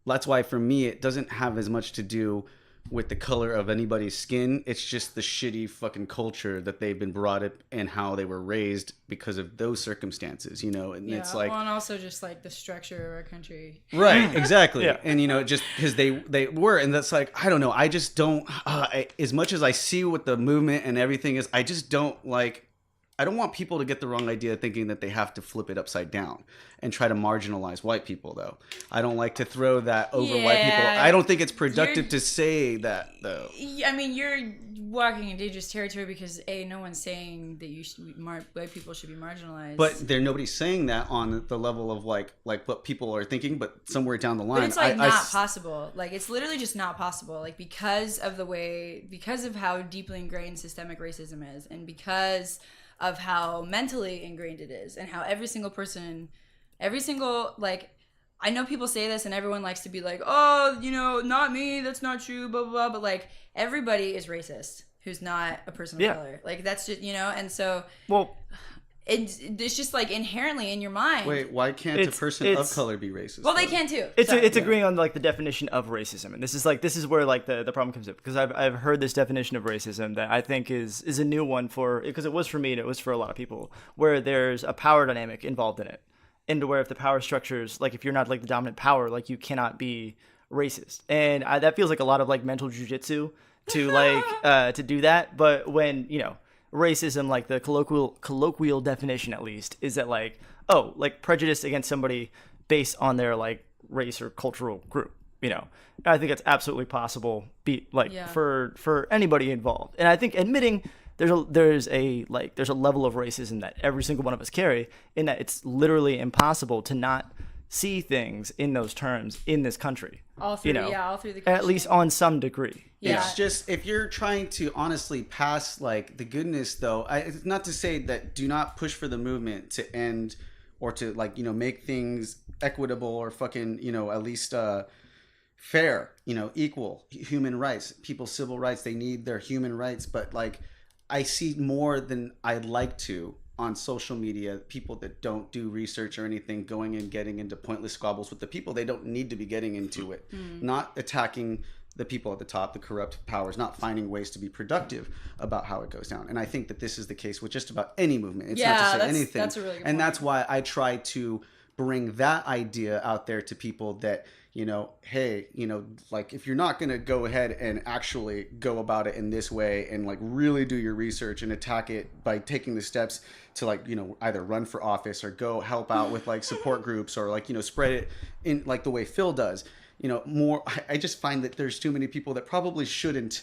that's why for me it doesn't have as much to do with the color of anybody's skin. It's just the shitty fucking culture that they've been brought up and how they were raised because of those circumstances, and it's like, well, and also just like the structure of our country, right? Exactly. Yeah. And just because they were, and that's like, I don't know, I just don't as much as I see what the movement and everything is, I just don't like, I don't want people to get the wrong idea thinking that they have to flip it upside down and try to marginalize white people, though. I don't like to throw that over white people. I don't think it's productive to say that, though. I mean, you're walking in dangerous territory because no one's saying that white people should be marginalized. But nobody's saying that on the level of like what people are thinking, but somewhere down the line. But it's like not possible. Like, it's literally just not possible. Like, because of how deeply ingrained systemic racism is, and because of how mentally ingrained it is, and how every single, like, I know people say this and everyone likes to be like, oh, not me, that's not true, blah, blah, blah. But like, everybody is racist who's not a person of color. Like, that's just, and so, well, it's just like inherently in your mind. Wait, why can't a person of color be racist? Well, they can too. It's agreeing on like the definition of racism, and this is where like the problem comes up, because I've heard this definition of racism that I think is a new one, because it was for me and it was for a lot of people, where there's a power dynamic involved in it, and where if the power structures, like if you're not like the dominant power, like you cannot be racist, and that feels like a lot of like mental jujitsu to like to do that. But when racism, like the colloquial definition at least, is that like, oh, like prejudice against somebody based on their like race or cultural group, I think it's absolutely possible for anybody involved. And I think admitting there's a level of racism that every single one of us carry, in that it's literally impossible to not see things in those terms in this country. All through the country. At least on some degree. Yeah. It's just, if you're trying to honestly pass like the goodness, though, it's not to say that do not push for the movement to end, or to like, make things equitable, or fucking, at least fair, equal human rights, people's civil rights. They need their human rights. But like, I see more than I'd like to on social media, people that don't do research or anything going and getting into pointless squabbles with the people they don't need to be getting into it, not attacking the people at the top, the corrupt powers, not finding ways to be productive about how it goes down. And I think that this is the case with just about any movement. It's not to say anything. That's a really good point. And that's why I try to bring that idea out there to people that, hey, like, if you're not going to go ahead and actually go about it in this way and like really do your research and attack it by taking the steps to like, either run for office or go help out with like support groups, or like, spread it in like the way Phil does, more. I just find that there's too many people that probably shouldn't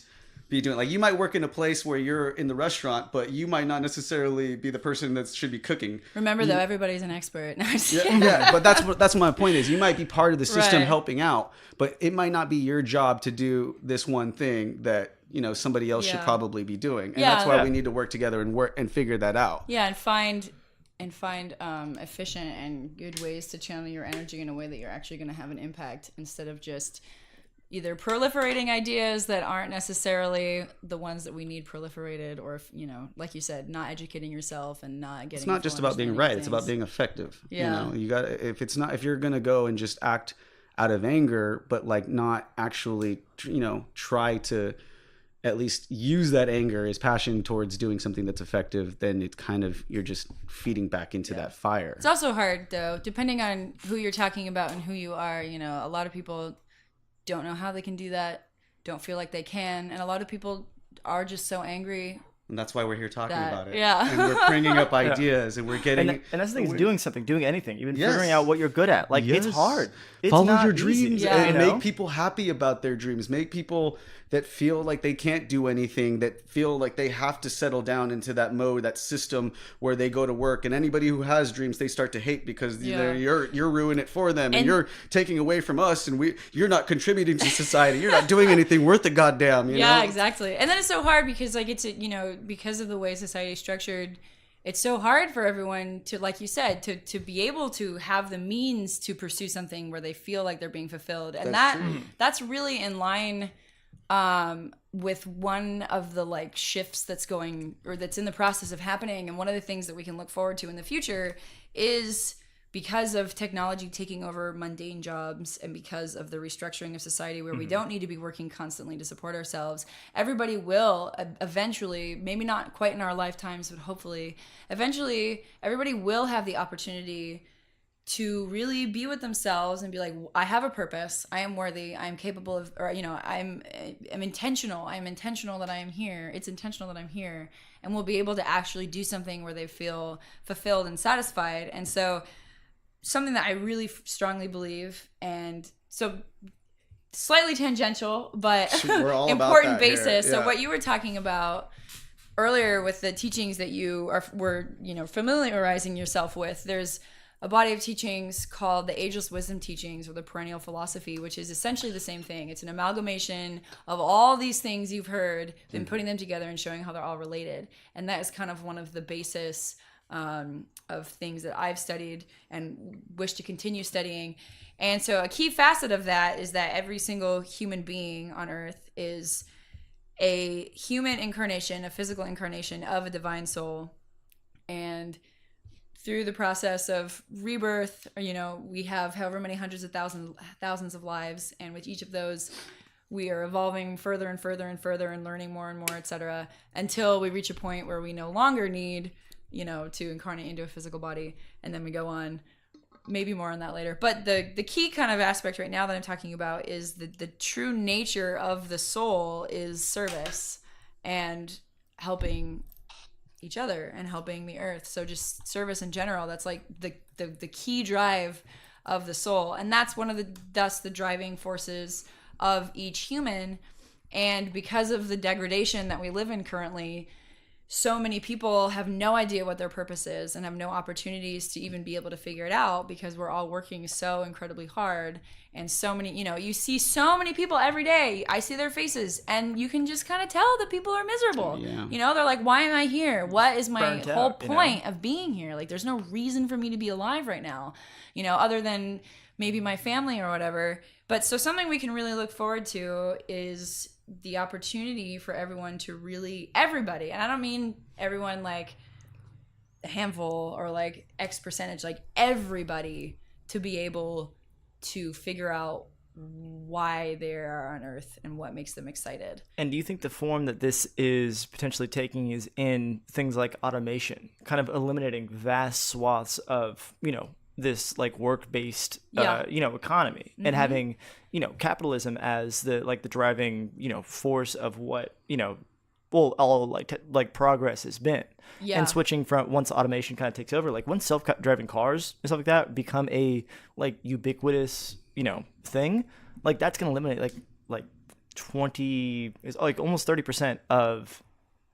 be doing, like, you might work in a place where you're in the restaurant, but you might not necessarily be the person that should be cooking. Remember, though, everybody's an expert. But that's my point is, you might be part of the system Right. helping out, but it might not be your job to do this one thing that somebody else should probably be doing, and that's why we need to work together and work and figure that out. Yeah, and find efficient and good ways to channel your energy in a way that you're actually going to have an impact, instead of just either proliferating ideas that aren't necessarily the ones that we need proliferated, or if, like you said, not educating yourself and not getting. It's not just about being right; it's about being effective. Yeah. You got if you're gonna go and just act out of anger, but like not actually, try to at least use that anger as passion towards doing something that's effective, then it's kind of, you're just feeding back into that fire. It's also hard, though, depending on who you're talking about and who you are. A lot of people don't know how they can do that, don't feel like they can, and a lot of people are just so angry. And that's why we're here talking about it. Yeah. And we're bringing up ideas, and we're getting... And that's the thing, is doing anything, even figuring out what you're good at. Like, it's hard. It's Follow not your dreams easy. and make people happy about their dreams. Make people that feel like they can't do anything, that feel like they have to settle down into that mode, that system where they go to work. And anybody who has dreams, they start to hate because you're ruining it for them, and you're taking away from us, and you're not contributing to society. You're not doing anything worth the goddamn. You know? Exactly. And then it's so hard because like it's because of the way society is structured. It's so hard for everyone to, like you said, to be able to have the means to pursue something where they feel like they're being fulfilled. And that's really in line with one of the like shifts that's in the process of happening. And one of the things that we can look forward to in the future is, because of technology taking over mundane jobs and because of the restructuring of society where we don't need to be working constantly to support ourselves, everybody will eventually, maybe not quite in our lifetimes, but hopefully eventually everybody will have the opportunity to really be with themselves and be like, I have a purpose, I am worthy, I am capable of, or I'm intentional, that I am here, it's intentional that I'm here, and we'll be able to actually do something where they feel fulfilled and satisfied. And so something that I really strongly believe, and so slightly tangential, but important basis. Yeah. So what you were talking about earlier with the teachings that you were familiarizing yourself with, there's a body of teachings called the Ageless Wisdom Teachings, or the Perennial Philosophy, which is essentially the same thing. It's an amalgamation of all these things you've heard, and putting them together and showing how they're all related. And that is kind of one of the basis of things that I've studied and wish to continue studying. And so a key facet of that is that every single human being on earth is a human incarnation, a physical incarnation of a divine soul. And through the process of rebirth, we have however many hundreds of thousands of lives, and with each of those we are evolving further and further and further and learning more and more, etc., until we reach a point where we no longer need to incarnate into a physical body, and then we go on. Maybe more on that later. But the key kind of aspect right now that I'm talking about is the true nature of the soul is service and helping each other and helping the earth. So just service in general, that's like the key drive of the soul. And that's thus the driving forces of each human. And because of the degradation that we live in currently, so many people have no idea what their purpose is and have no opportunities to even be able to figure it out, because we're all working so incredibly hard. And so many, you see so many people every day. I see their faces and you can just kind of tell that people are miserable. Yeah. They're like, why am I here? What is my whole point of being here? Like, there's no reason for me to be alive right now, other than maybe my family or whatever. But so something we can really look forward to is the opportunity for everyone to everybody, and I don't mean everyone like a handful or like X percentage, like everybody, to be able to figure out why they are on Earth and what makes them excited. And do you think the form that this is potentially taking is in things like automation, kind of eliminating vast swaths of, this like work-based, economy, and having, capitalism as the driving, force of what, all like progress has been. Yeah. And switching from, once automation kind of takes over, like once self-driving cars and stuff like that become a like ubiquitous, thing, like that's going to eliminate like 20, is like almost 30% of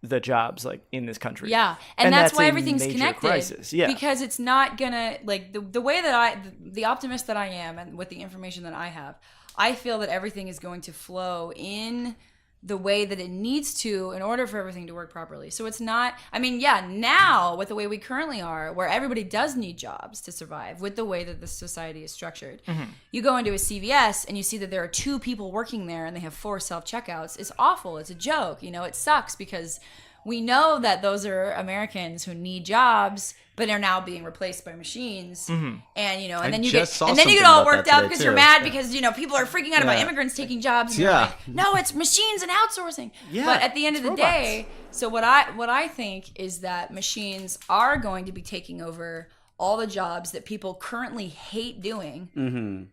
the jobs like in this country. Yeah. And that's why everything's connected. Crisis. Yeah. Because it's not gonna, like, the way that the optimist that I am, and with the information that I have, I feel that everything is going to flow in the way that it needs to in order for everything to work properly. So it's not, now with the way we currently are, where everybody does need jobs to survive, with the way that the society is structured. Mm-hmm. You go into a CVS and you see that there are 2 people working there and they have 4 self-checkouts. It's awful. It's a joke. It sucks, because we know that those are Americans who need jobs, but are now being replaced by machines. Mm-hmm. And and then you get all worked up because you're mad because people are freaking out about immigrants taking jobs. And like, no, it's machines and outsourcing. Yeah, but at the end of the day, so what I think is that machines are going to be taking over all the jobs that people currently hate doing. Mm-hmm.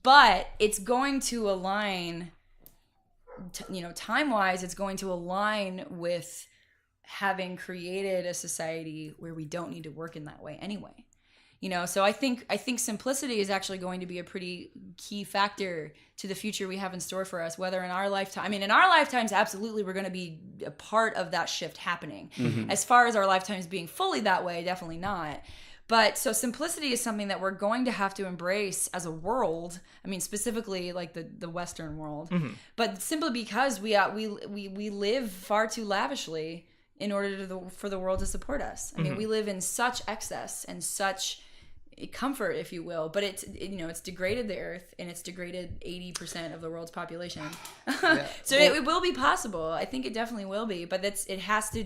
But it's going to align. Time-wise, it's going to align with having created a society where we don't need to work in that way anyway. So I think simplicity is actually going to be a pretty key factor to the future we have in store for us, whether in our lifetime. In our lifetimes, absolutely, we're going to be a part of that shift happening. As far as our lifetimes being fully that way, definitely not. But so simplicity is something that we're going to have to embrace as a world. Specifically like the Western world, but simply because we live far too lavishly in order for the world to support us. We live in such excess and such comfort, if you will, but it's degraded the earth, and it's degraded 80% of the world's population. So it will be possible. I think it definitely will be, but it has to,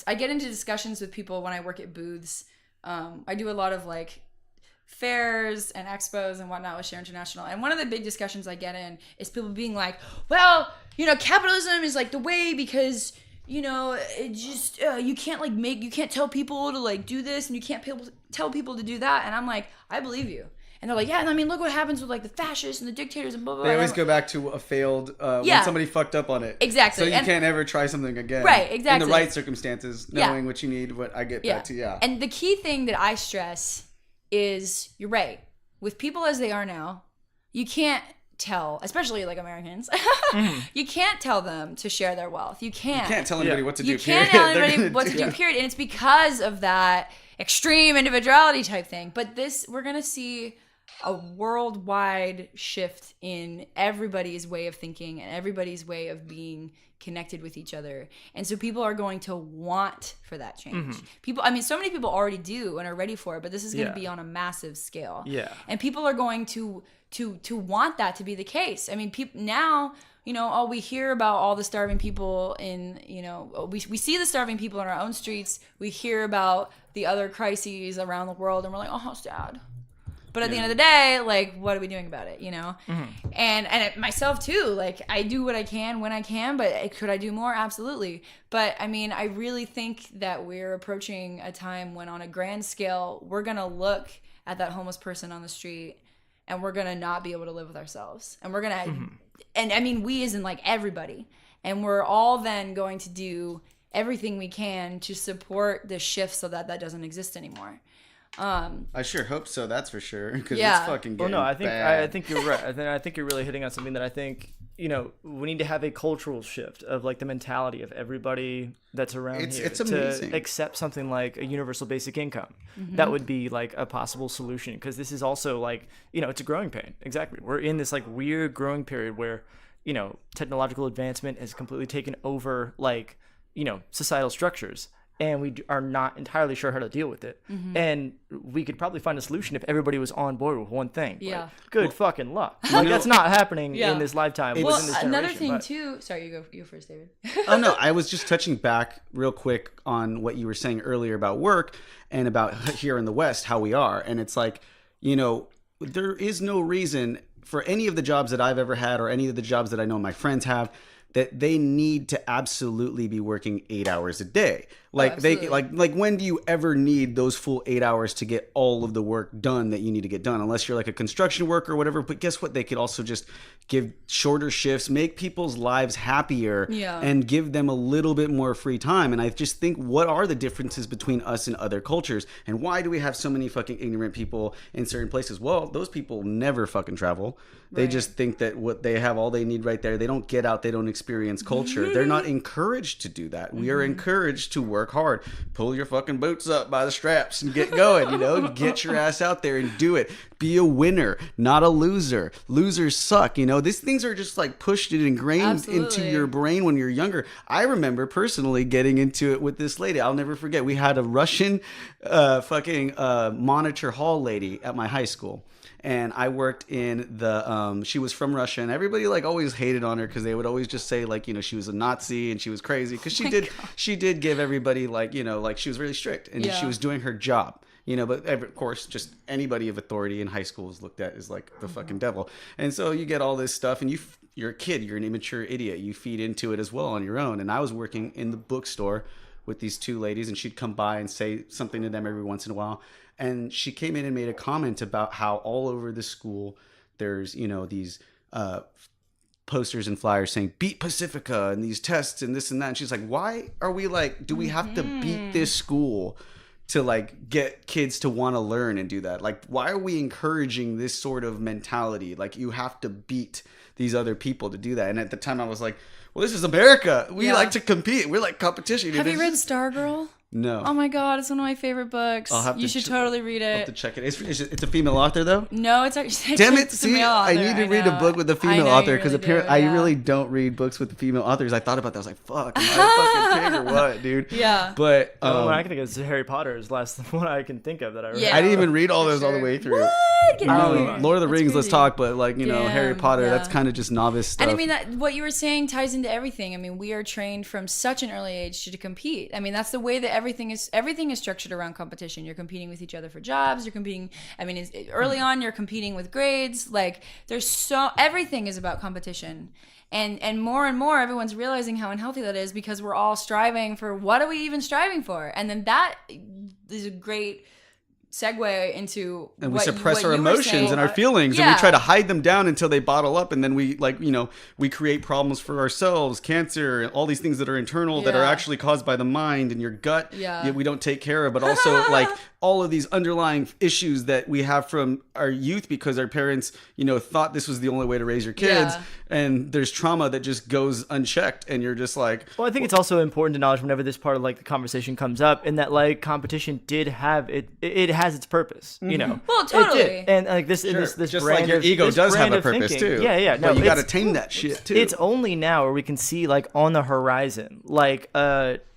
I get into discussions with people when I work at booths. I do a lot of like fairs and expos and whatnot with Share International, and one of the big discussions I get in is people being like, well, capitalism is like the way, because it just you can't tell people to like do this, and you can't tell people to do that. And I'm like, I believe you. And they're like, yeah, look what happens with like the fascists and the dictators and blah blah blah. They always go back to a failed when somebody fucked up on it. Exactly. So you can't ever try something again. Right, exactly. In the right circumstances, knowing what you need, what I get back to, And the key thing that I stress is, you're right, with people as they are now, you can't tell, especially like Americans, you can't tell them to share their wealth. You can't tell anybody what to do. You can't tell anybody what to do, period. And it's because of that extreme individuality type thing. But we're going to see a worldwide shift in everybody's way of thinking and everybody's way of being connected with each other. And so people are going to want for that change. People, so many people already do and are ready for it, but this is going to be on a massive scale. And people are going to want that to be the case. People now, we hear about all the starving people we see the starving people in our own streets. We hear about the other crises around the world, and we're like, oh, how sad. But at the end of the day, like, what are we doing about it, And myself too, like, I do what I can when I can, but could I do more? Absolutely. But I really think that we're approaching a time when on a grand scale, we're going to look at that homeless person on the street, and we're going to not be able to live with ourselves. And we're going to, we as in like everybody. And we're all then going to do everything we can to support the shift so that doesn't exist anymore. I sure hope so. That's for sure. Because it's fucking getting bad. I think you're right. I think you're really hitting on something that I think we need to have a cultural shift of like the mentality of everybody that's around here to accept something like a universal basic income. That would be like a possible solution, because this is also like it's a growing pain. Exactly. We're in this like weird growing period where technological advancement has completely taken over like societal structures. And we are not entirely sure how to deal with it. And we could probably find a solution if everybody was on board with one thing. Yeah. Good fucking luck. Like, that's not happening in this lifetime. Well, within this another generation, thing too. Sorry, you go first, David. Oh no, I was just touching back real quick on what you were saying earlier about work and about here in the West, how we are. And it's like, there is no reason for any of the jobs that I've ever had or any of the jobs that I know my friends have that they need to absolutely be working 8 hours a day. Like like when do you ever need those full 8 hours to get all of the work done that you need to get done? Unless you're like a construction worker or whatever. But guess what? They could also just give shorter shifts, make people's lives happier, and give them a little bit more free time. And I just think, what are the differences between us and other cultures? And why do we have so many fucking ignorant people in certain places? Well, those people never fucking travel. They just think that what they have, all they need right there. They don't get out. They don't experience culture. They're not encouraged to do that. We are encouraged to work hard. Pull your fucking boots up by the straps and get going, Get your ass out there and do it. Be a winner, not a loser. Losers suck, These things are just like pushed and ingrained into your brain when you're younger. I remember personally getting into it with this lady. I'll never forget. We had a Russian monitor hall lady at my high school. And I worked in the, she was from Russia, and everybody like always hated on her because they would always just say like, she was a Nazi and she was crazy because she did give everybody like, like she was really strict and she was doing her job, but of course just anybody of authority in high school is looked at as like the fucking devil. And so you get all this stuff and you're a kid, you're an immature idiot. You feed into it as well on your own. And I was working in the bookstore with these two ladies, and she'd come by and say something to them every once in a while. And she came in and made a comment about how all over the school there's, these posters and flyers saying beat Pacifica and these tests and this and that. And she's like, why are we like, do we have to beat this school to like get kids to want to learn and do that? Like, why are we encouraging this sort of mentality? Like, you have to beat these other people to do that. And at the time I was like, well, this is America. We like to compete. We're like competition. Have you read Stargirl? No. Oh my god, it's one of my favorite books. You should totally read I'll have it. to check it. It's a female author though? No, it's actually Damn it! it's a male author. I need to read a book with a female author because apparently I really don't read books with the female authors. I thought about that. I was like, "Fuck, am I a fucking pig or what, dude?" Yeah. But what I can think of is Harry Potter is the last one I can think of that I read. Yeah. I didn't even read all those all the way through. What? Get out of here. Lord of the That's Rings, let's crazy. talk. But like Harry Damn, Potter, yeah. that's kind of just novice stuff. And I mean, that what you were saying ties into everything. I mean, we are trained from such an early age to compete. I mean, that's the way that everything is structured around competition. You're competing with each other for jobs. You're competing. I mean, early on, you're competing with grades. Like, everything is about competition. And more, everyone's realizing how unhealthy that is because we're all striving for what are we even striving for? And then that is a great segue into and we what suppress you our were emotions saying. and our feelings, and Yeah. we try to hide them down until they bottle up, and then we we create problems for ourselves, cancer, all these things that are internal that are Yeah. actually caused by the mind and your gut. Yeah. That we don't take care of, but also like all of these underlying issues that we have from our youth because our parents thought this was the only way to raise your kids, Yeah. and there's trauma that just goes unchecked, and you're just like, Well, I think it's also important to acknowledge whenever this part of like the conversation comes up, in that like competition did have it has its purpose, Well, It did. totally. And like this just brand like your of, ego this does have brand a of purpose thinking. too. Yeah, no, but you got to it's- tame that shit too. It's only now where we can see like on the horizon, like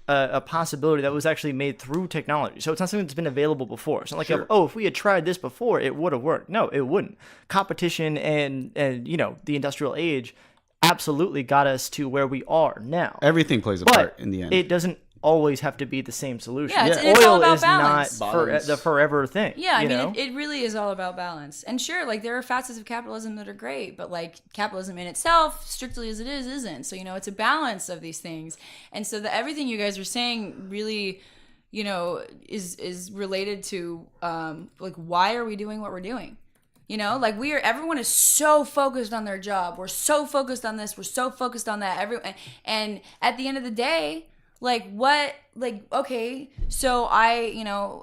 a possibility that was actually made through technology. So it's not something that's been available before. It's not like, if we had tried this before, it would have worked. No, it wouldn't. Competition and the industrial age absolutely got us to where we are now. Everything plays a But part in the end. it doesn't always have to be the same solution. Yeah, it's all Oil about is balance. not Balance. the forever thing. Yeah, I you mean, know? it really is all about balance. And sure, like, there are facets of capitalism that are great, but, like, capitalism in itself, strictly as it is, isn't. So, it's a balance of these things. And so everything you guys are saying really, is related to, like, why are we doing what we're doing? Like, everyone is so focused on their job. We're so focused on this. We're so focused on that. And at the end of the day, okay, so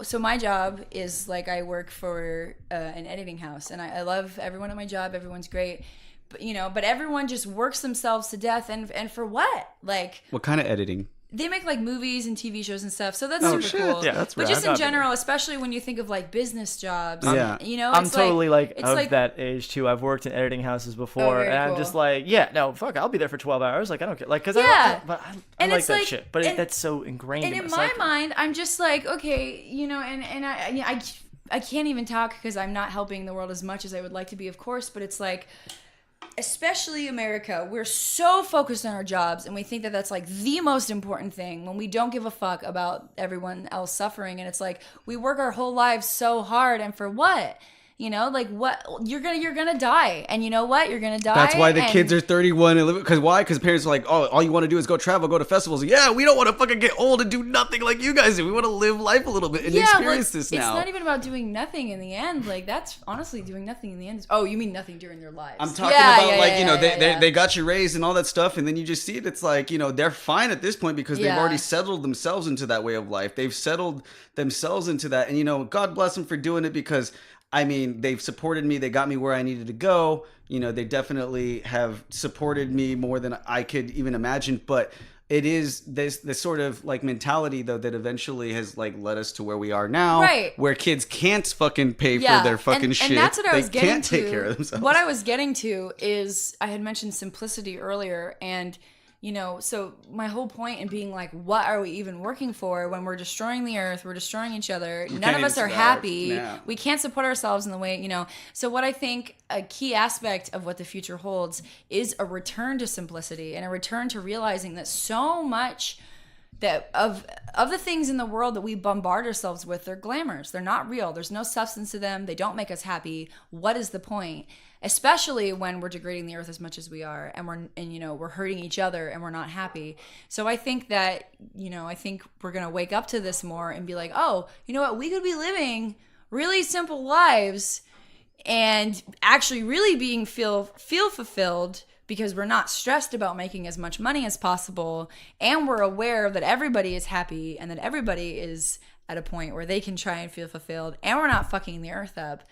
so my job is, like, I work for an editing house, and I love everyone at my job. Everyone's great. But everyone just works themselves to death. And for what? Like, what kind of editing? they make like movies and TV shows and stuff, so that's Oh, super shit. cool. Yeah, that's but rad. just in I've got general, especially when you think of like business jobs, Yeah. I'm it's totally like it's of like, that age too. I've worked in editing houses before, very and I'm cool. just like, yeah, no, fuck, I'll be there for 12 hours. Like, I don't care. Like, cause Yeah. I And like it's that like- shit. But and- that's so ingrained And in in my my psyche. mind, I'm just like, okay, and I can't even talk because I'm not helping the world as much as I would like to be, of course. But it's like, especially America, we're so focused on our jobs, and we think that that's like the most important thing when we don't give a fuck about everyone else suffering. And it's like, we work our whole lives so hard, and for what? Like, what? You're gonna die, and you know what? You're gonna die. That's why the and- kids are 31 and because why? Because parents are like, oh, all you want to do is go travel, go to festivals. Yeah, we don't want to fucking get old and do nothing like you guys do. We want to live life a little bit and experience this now. It's not even about doing nothing in the end. Like, that's honestly doing nothing in the end. Oh, you mean nothing during their lives? I'm talking they got you raised and all that stuff, and then you just see it. It's like, they're fine at this point because they've Yeah. already settled themselves into that way of life. They've settled themselves into that, and God bless them for doing it because. I mean, they've supported me. They got me where I needed to go. They definitely have supported me more than I could even imagine. But it is this sort of like mentality though that eventually has like led us to where we are now, Right. where kids can't fucking pay for their fucking shit. And that's what I was they getting can't to. take care of themselves. What I was getting to is I had mentioned simplicity earlier, and so my whole point in being like, what are we even working for when we're destroying the earth, we're destroying each other, none can't of us even are survive. happy, Yeah. we can't support ourselves in the way, So what I think a key aspect of what the future holds is a return to simplicity and a return to realizing that so much that of the things in the world that we bombard ourselves with, they're glamours. They're not real. There's no substance to them. They don't make us happy. What is the point? Especially when we're degrading the earth as much as we are, and we're hurting each other, and we're not happy. So I think that I think we're gonna wake up to this more and be like, oh, you know what? We could be living really simple lives and actually really feel fulfilled, because we're not stressed about making as much money as possible, and we're aware that everybody is happy and that everybody is at a point where they can try and feel fulfilled, and we're not fucking the earth up,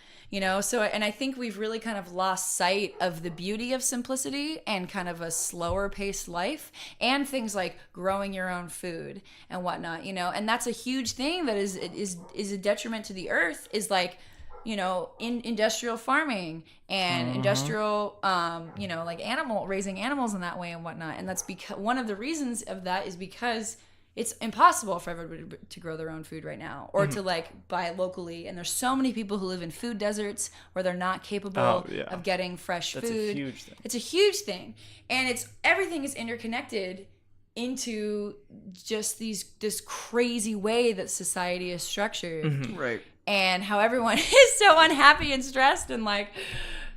so, and I think we've really kind of lost sight of the beauty of simplicity and kind of a slower paced life, and things like growing your own food and whatnot, and that's a huge thing that is a detriment to the earth, is like, in industrial farming and industrial, like raising animals in that way and whatnot. And that's because one of the reasons of that is because it's impossible for everybody to grow their own food right now, or to like buy it locally. And there's so many people who live in food deserts where they're not capable of getting fresh food. A huge thing. It's a huge thing. And everything is interconnected into just this crazy way that society is structured. Right. And how everyone is so unhappy and stressed and like,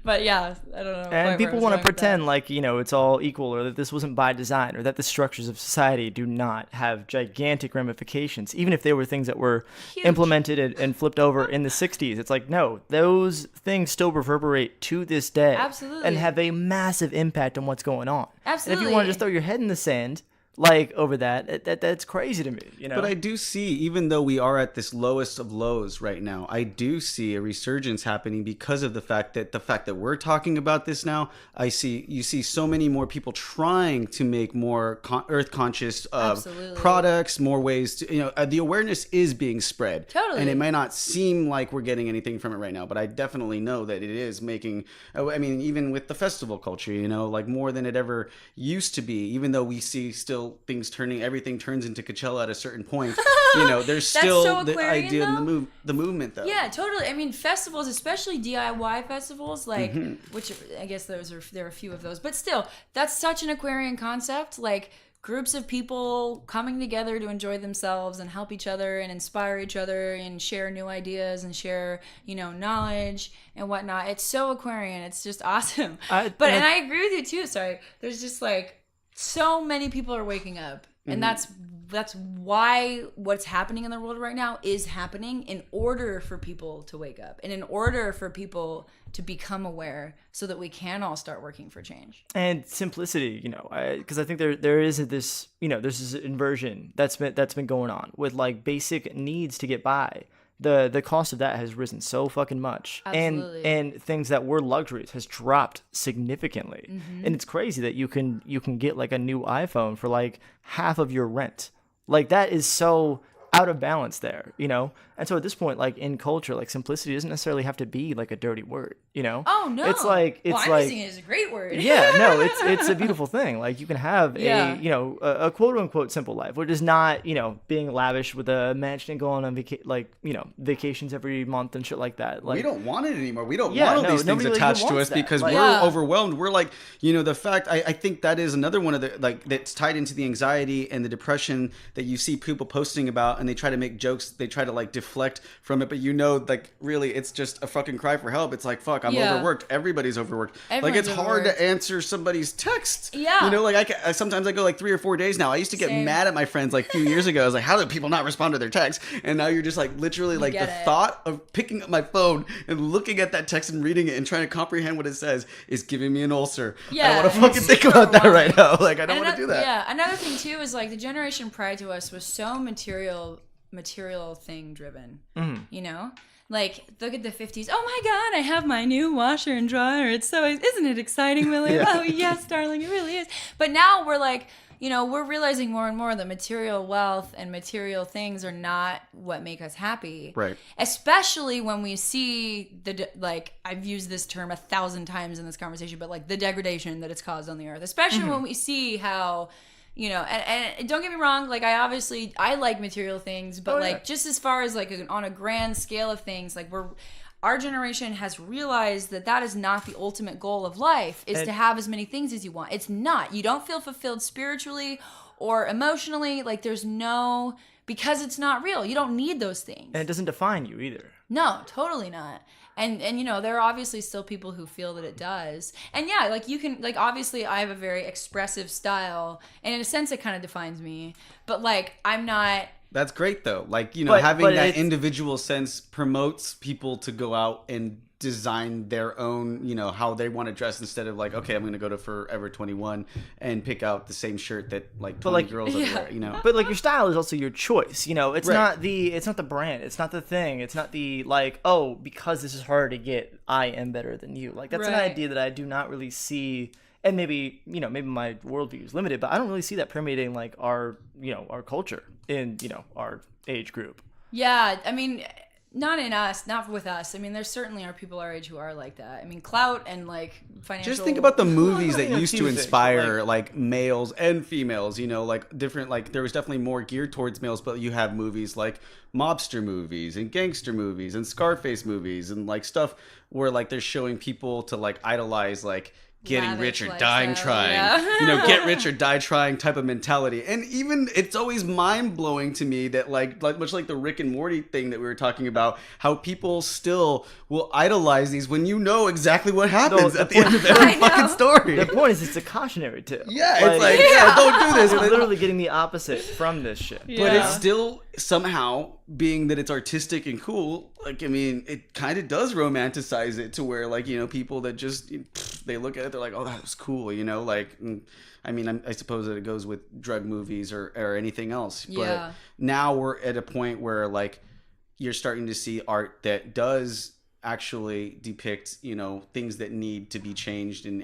but yeah, I don't know. And people want to pretend like, it's all equal, or that this wasn't by design, or that the structures of society do not have gigantic ramifications, even if they were things that were implemented and flipped over in the 60s. It's like, no, those things still reverberate to this day. Absolutely. And have a massive impact on what's going on. Absolutely. And if you want to just throw your head in the sand, like, over that's crazy to me, But I do see, even though we are at this lowest of lows right now, I do see a resurgence happening because of the fact that we're talking about this now. You see so many more people trying to make more earth conscious products, more ways to, the awareness is being spread. Totally. And it might not seem like we're getting anything from it right now, but I definitely know that it is making, even with the festival culture, like more than it ever used to be, even though we see still everything turns into Coachella at a certain point. There's still so the Aquarian, idea and the movement, though. Yeah, totally. Festivals, especially DIY festivals, like which I guess there are a few of those, but still, that's such an Aquarian concept. Like groups of people coming together to enjoy themselves and help each other and inspire each other and share new ideas and share knowledge and whatnot. It's so Aquarian. It's just awesome. And I agree with you too. Sorry, there's just like, so many people are waking up, and that's why what's happening in the world right now is happening in order for people to wake up and in order for people to become aware, so that we can all start working for change. And simplicity, because I think there is this, there's this inversion that's been going on with like basic needs to get by. The cost of that has risen so fucking much. Absolutely. And things that were luxuries has dropped significantly. And it's crazy that you can get like a new iPhone for like half of your rent. Like that is so out of balance there, And so at this point, like in culture, like simplicity doesn't necessarily have to be like a dirty word, Oh no. It's like I'm using it as a great word. Yeah, no, it's a beautiful thing. Like you can have a quote unquote simple life, which is not, being lavish with a mansion and going on vacations every month and shit like that. Like we don't want it anymore. We don't want all these things attached to us because we're overwhelmed. We're like, the fact I think that is another one of the that's tied into the anxiety and the depression that you see people posting about, and they try to make jokes, they try to like deflect from it, but really it's just a fucking cry for help. It's like, fuck, I'm overworked. Everybody's overworked. Everyone's it's hard to answer somebody's text. Yeah. Sometimes I go like 3 or 4 days now. I used to get mad at my friends like a few years ago. I was like, how do people not respond to their texts? And now you're just like literally like the thought of picking up my phone and looking at that text and reading it and trying to comprehend what it says is giving me an ulcer. Yeah. I want to fucking think about that right now. Like I don't want to do that. Yeah. Another thing too is like the generation prior to us was so material thing driven. Like look at the 50s. Oh my god, I have my new washer and dryer. Isn't it exciting, Willie? Yeah. Oh yes, darling, it really is. But now we're like, we're realizing more and more that material wealth and material things are not what make us happy. Right. Especially when we see I've used this term 1,000 times in this conversation, but like the degradation that it's caused on the earth. Especially when we see how and don't get me wrong, like I like material things, but just as far as like on a grand scale of things, like our generation has realized that is not the ultimate goal of life, is to have as many things as you want. It's not. You don't feel fulfilled spiritually or emotionally. Like because it's not real. You don't need those things. And it doesn't define you either. No, totally not. And there are obviously still people who feel that it does. And yeah, like you can, like obviously I have a very expressive style, and in a sense it kind of defines me. But like I'm not. That's great though. Like, having that individual sense promotes people to go out and design their own, how they want to dress instead of like, okay, I'm going to go to Forever 21 and pick out the same shirt that like 20 girls wear, But like your style is also your choice, it's Right. not the brand, it's not the thing, it's not the like, oh, because this is harder to get, I am better than you. Like that's an Right. idea that I do not really see, and maybe my worldview is limited, but I don't really see that permeating like our culture in our age group. Yeah, I mean, not with us. I mean, there certainly are people our age who are like that. I mean, clout and like financial. Just think about the movies that used to Music, inspire like males and females, like different, like there was definitely more geared towards males, but you have movies like mobster movies and gangster movies and Scarface movies and like stuff where like they're showing people to like idolize like getting Lavish rich or lifestyle, dying trying, yeah. get rich or die trying type of mentality. And even it's always mind blowing to me that like much like the Rick and Morty thing that we were talking about, how people still will idolize these when you know exactly what happens at the end of every fucking story. The point is, it's a cautionary tale. Yeah, it's like, don't do this. You're But, literally getting the opposite from this shit. but it's still somehow, being that it's artistic and cool, like, I mean, it kind of does romanticize it to where, like, people that just, they look at it, they're like, oh, that was cool, like, I mean, I suppose that it goes with drug movies or anything else. But Yeah. now we're at a point where, like, you're starting to see art that does actually depict, things that need to be changed and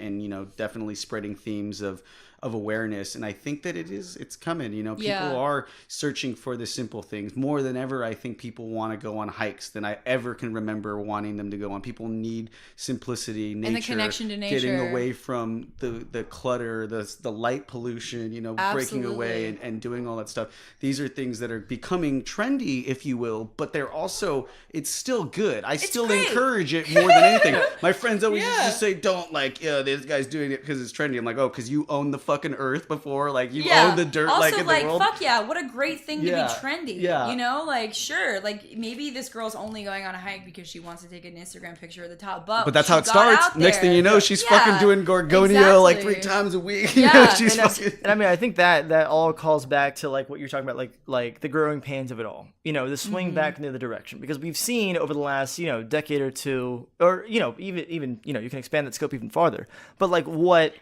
definitely spreading themes of awareness. And I think that it's coming, people are searching for the simple things more than ever. I think people want to go on hikes than I ever can remember wanting them to go on. People need simplicity, nature, And the connection to nature. getting away from the clutter, the light pollution, breaking away Absolutely. and doing all that stuff. These are things that are becoming trendy, if you will, but they're also, it's still good. I still great. encourage it more than anything. My friends always used to say, don't like, this guy's doing it because it's trendy. I'm like, oh, because you own the fucking earth before, like you own the dirt, also, like in the world. fuck yeah, what a great thing to be trendy. Yeah. Like sure, like maybe this girl's only going on a hike because she wants to take an Instagram picture of the top, but But that's she how it got starts. out Next thing there. you know, she's Yeah, fucking doing Gorgonio like 3 exactly. times a week. Yeah, She's And fucking. I mean, I think that all calls back to like what you're talking about, like the growing pains of it all. The swing back in the other direction, because we've seen over the last decade or two, or even you can expand that scope even farther. But like what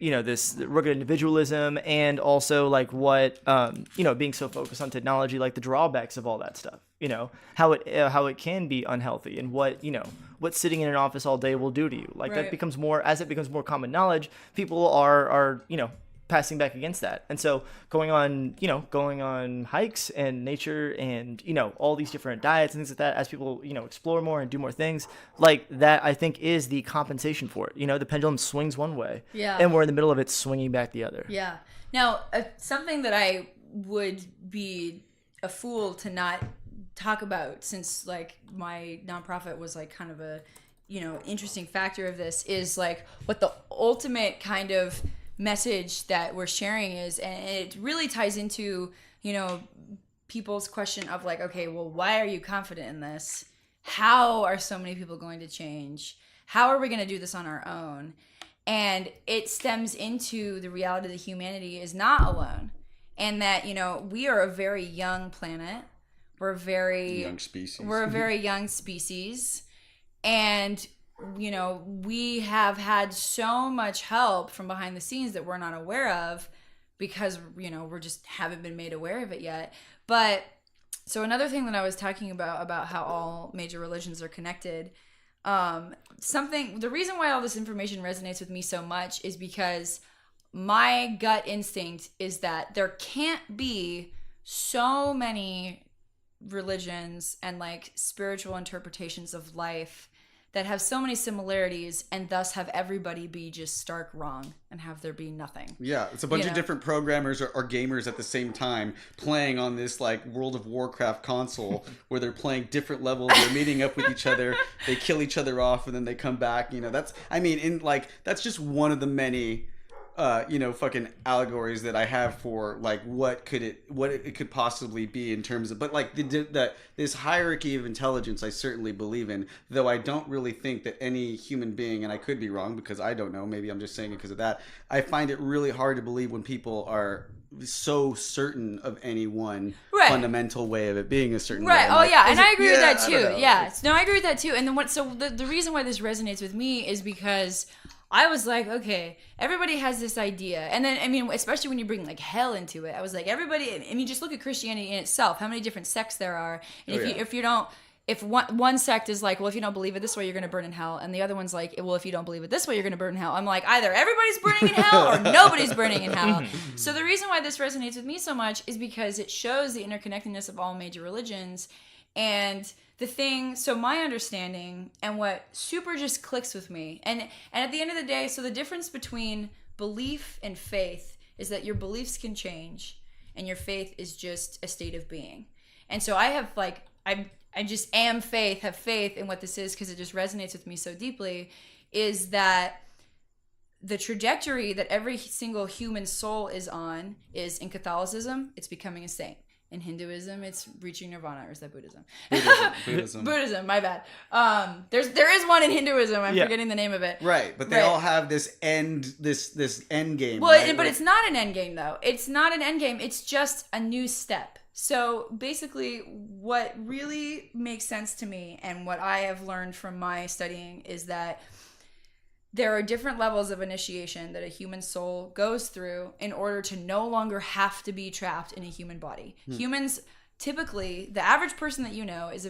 this rugged individualism, and also like what being so focused on technology, like the drawbacks of all that stuff. How it can be unhealthy, and what sitting in an office all day will do to you. Like that Right. becomes more, as it becomes more common knowledge, people are passing back against that. And so going on hikes and nature and all these different diets and things like that, as people explore more and do more things like that, I think is the compensation for it. The pendulum swings one way, and we're in the middle of it swinging back the other. Yeah. Now, something that I would be a fool to not talk about, since like my nonprofit was like kind of a interesting factor of this, is like what the ultimate kind of message that we're sharing is, and it really ties into people's question of like, okay, well, why are you confident in this? How are so many people going to change? How are we going to do this on our own? And it stems into the reality that humanity is not alone, and that we are a very young planet. We're a very young species, and we have had so much help from behind the scenes that we're not aware of, because we're just haven't been made aware of it yet. But so another thing that I was talking about how all major religions are connected, the reason why all this information resonates with me so much is because my gut instinct is that there can't be so many religions and like spiritual interpretations of life that have so many similarities and thus have everybody be just stark wrong and have there be nothing. Yeah, it's a bunch of different programmers or gamers at the same time playing on this like World of Warcraft console where they're playing different levels, they're meeting up with each other, they kill each other off, and then they come back. That's just one of the many fucking allegories that I have for like what it could possibly be in terms of, but like this hierarchy of intelligence I certainly believe in, though I don't really think that any human being, and I could be wrong because I don't know, maybe I'm just saying it because of that, I find it really hard to believe when people are so certain of any one fundamental way of it being a certain way. Right. Like, and I agree with that too. Yeah. No, I agree with that too. And then the reason why this resonates with me is because I was like, okay, everybody has this idea. And then, I mean, especially when you bring like hell into it, I was like, everybody, I mean, just look at Christianity in itself, how many different sects there are. And if one sect is like, well, if you don't believe it this way, you're going to burn in hell. And the other one's like, well, if you don't believe it this way, you're going to burn in hell. I'm like, either everybody's burning in hell or nobody's burning in hell. So the reason why this resonates with me so much is because it shows the interconnectedness of all major religions. And so my understanding and what super just clicks with me, and at the end of the day, so the difference between belief and faith is that your beliefs can change and your faith is just a state of being. And so I have like, I just have faith in what this is because it just resonates with me so deeply, is that the trajectory that every single human soul is on is in Catholicism, it's becoming a saint. In Hinduism, it's reaching nirvana, or is that Buddhism? Buddhism, my bad. There is one in Hinduism. I'm forgetting the name of it. Right, but they all have this end game. Well, right? but it's not an end game though. It's not an end game. It's just a new step. So basically, what really makes sense to me, and what I have learned from my studying, is that there are different levels of initiation that a human soul goes through in order to no longer have to be trapped in a human body. Humans, typically, the average person that you know is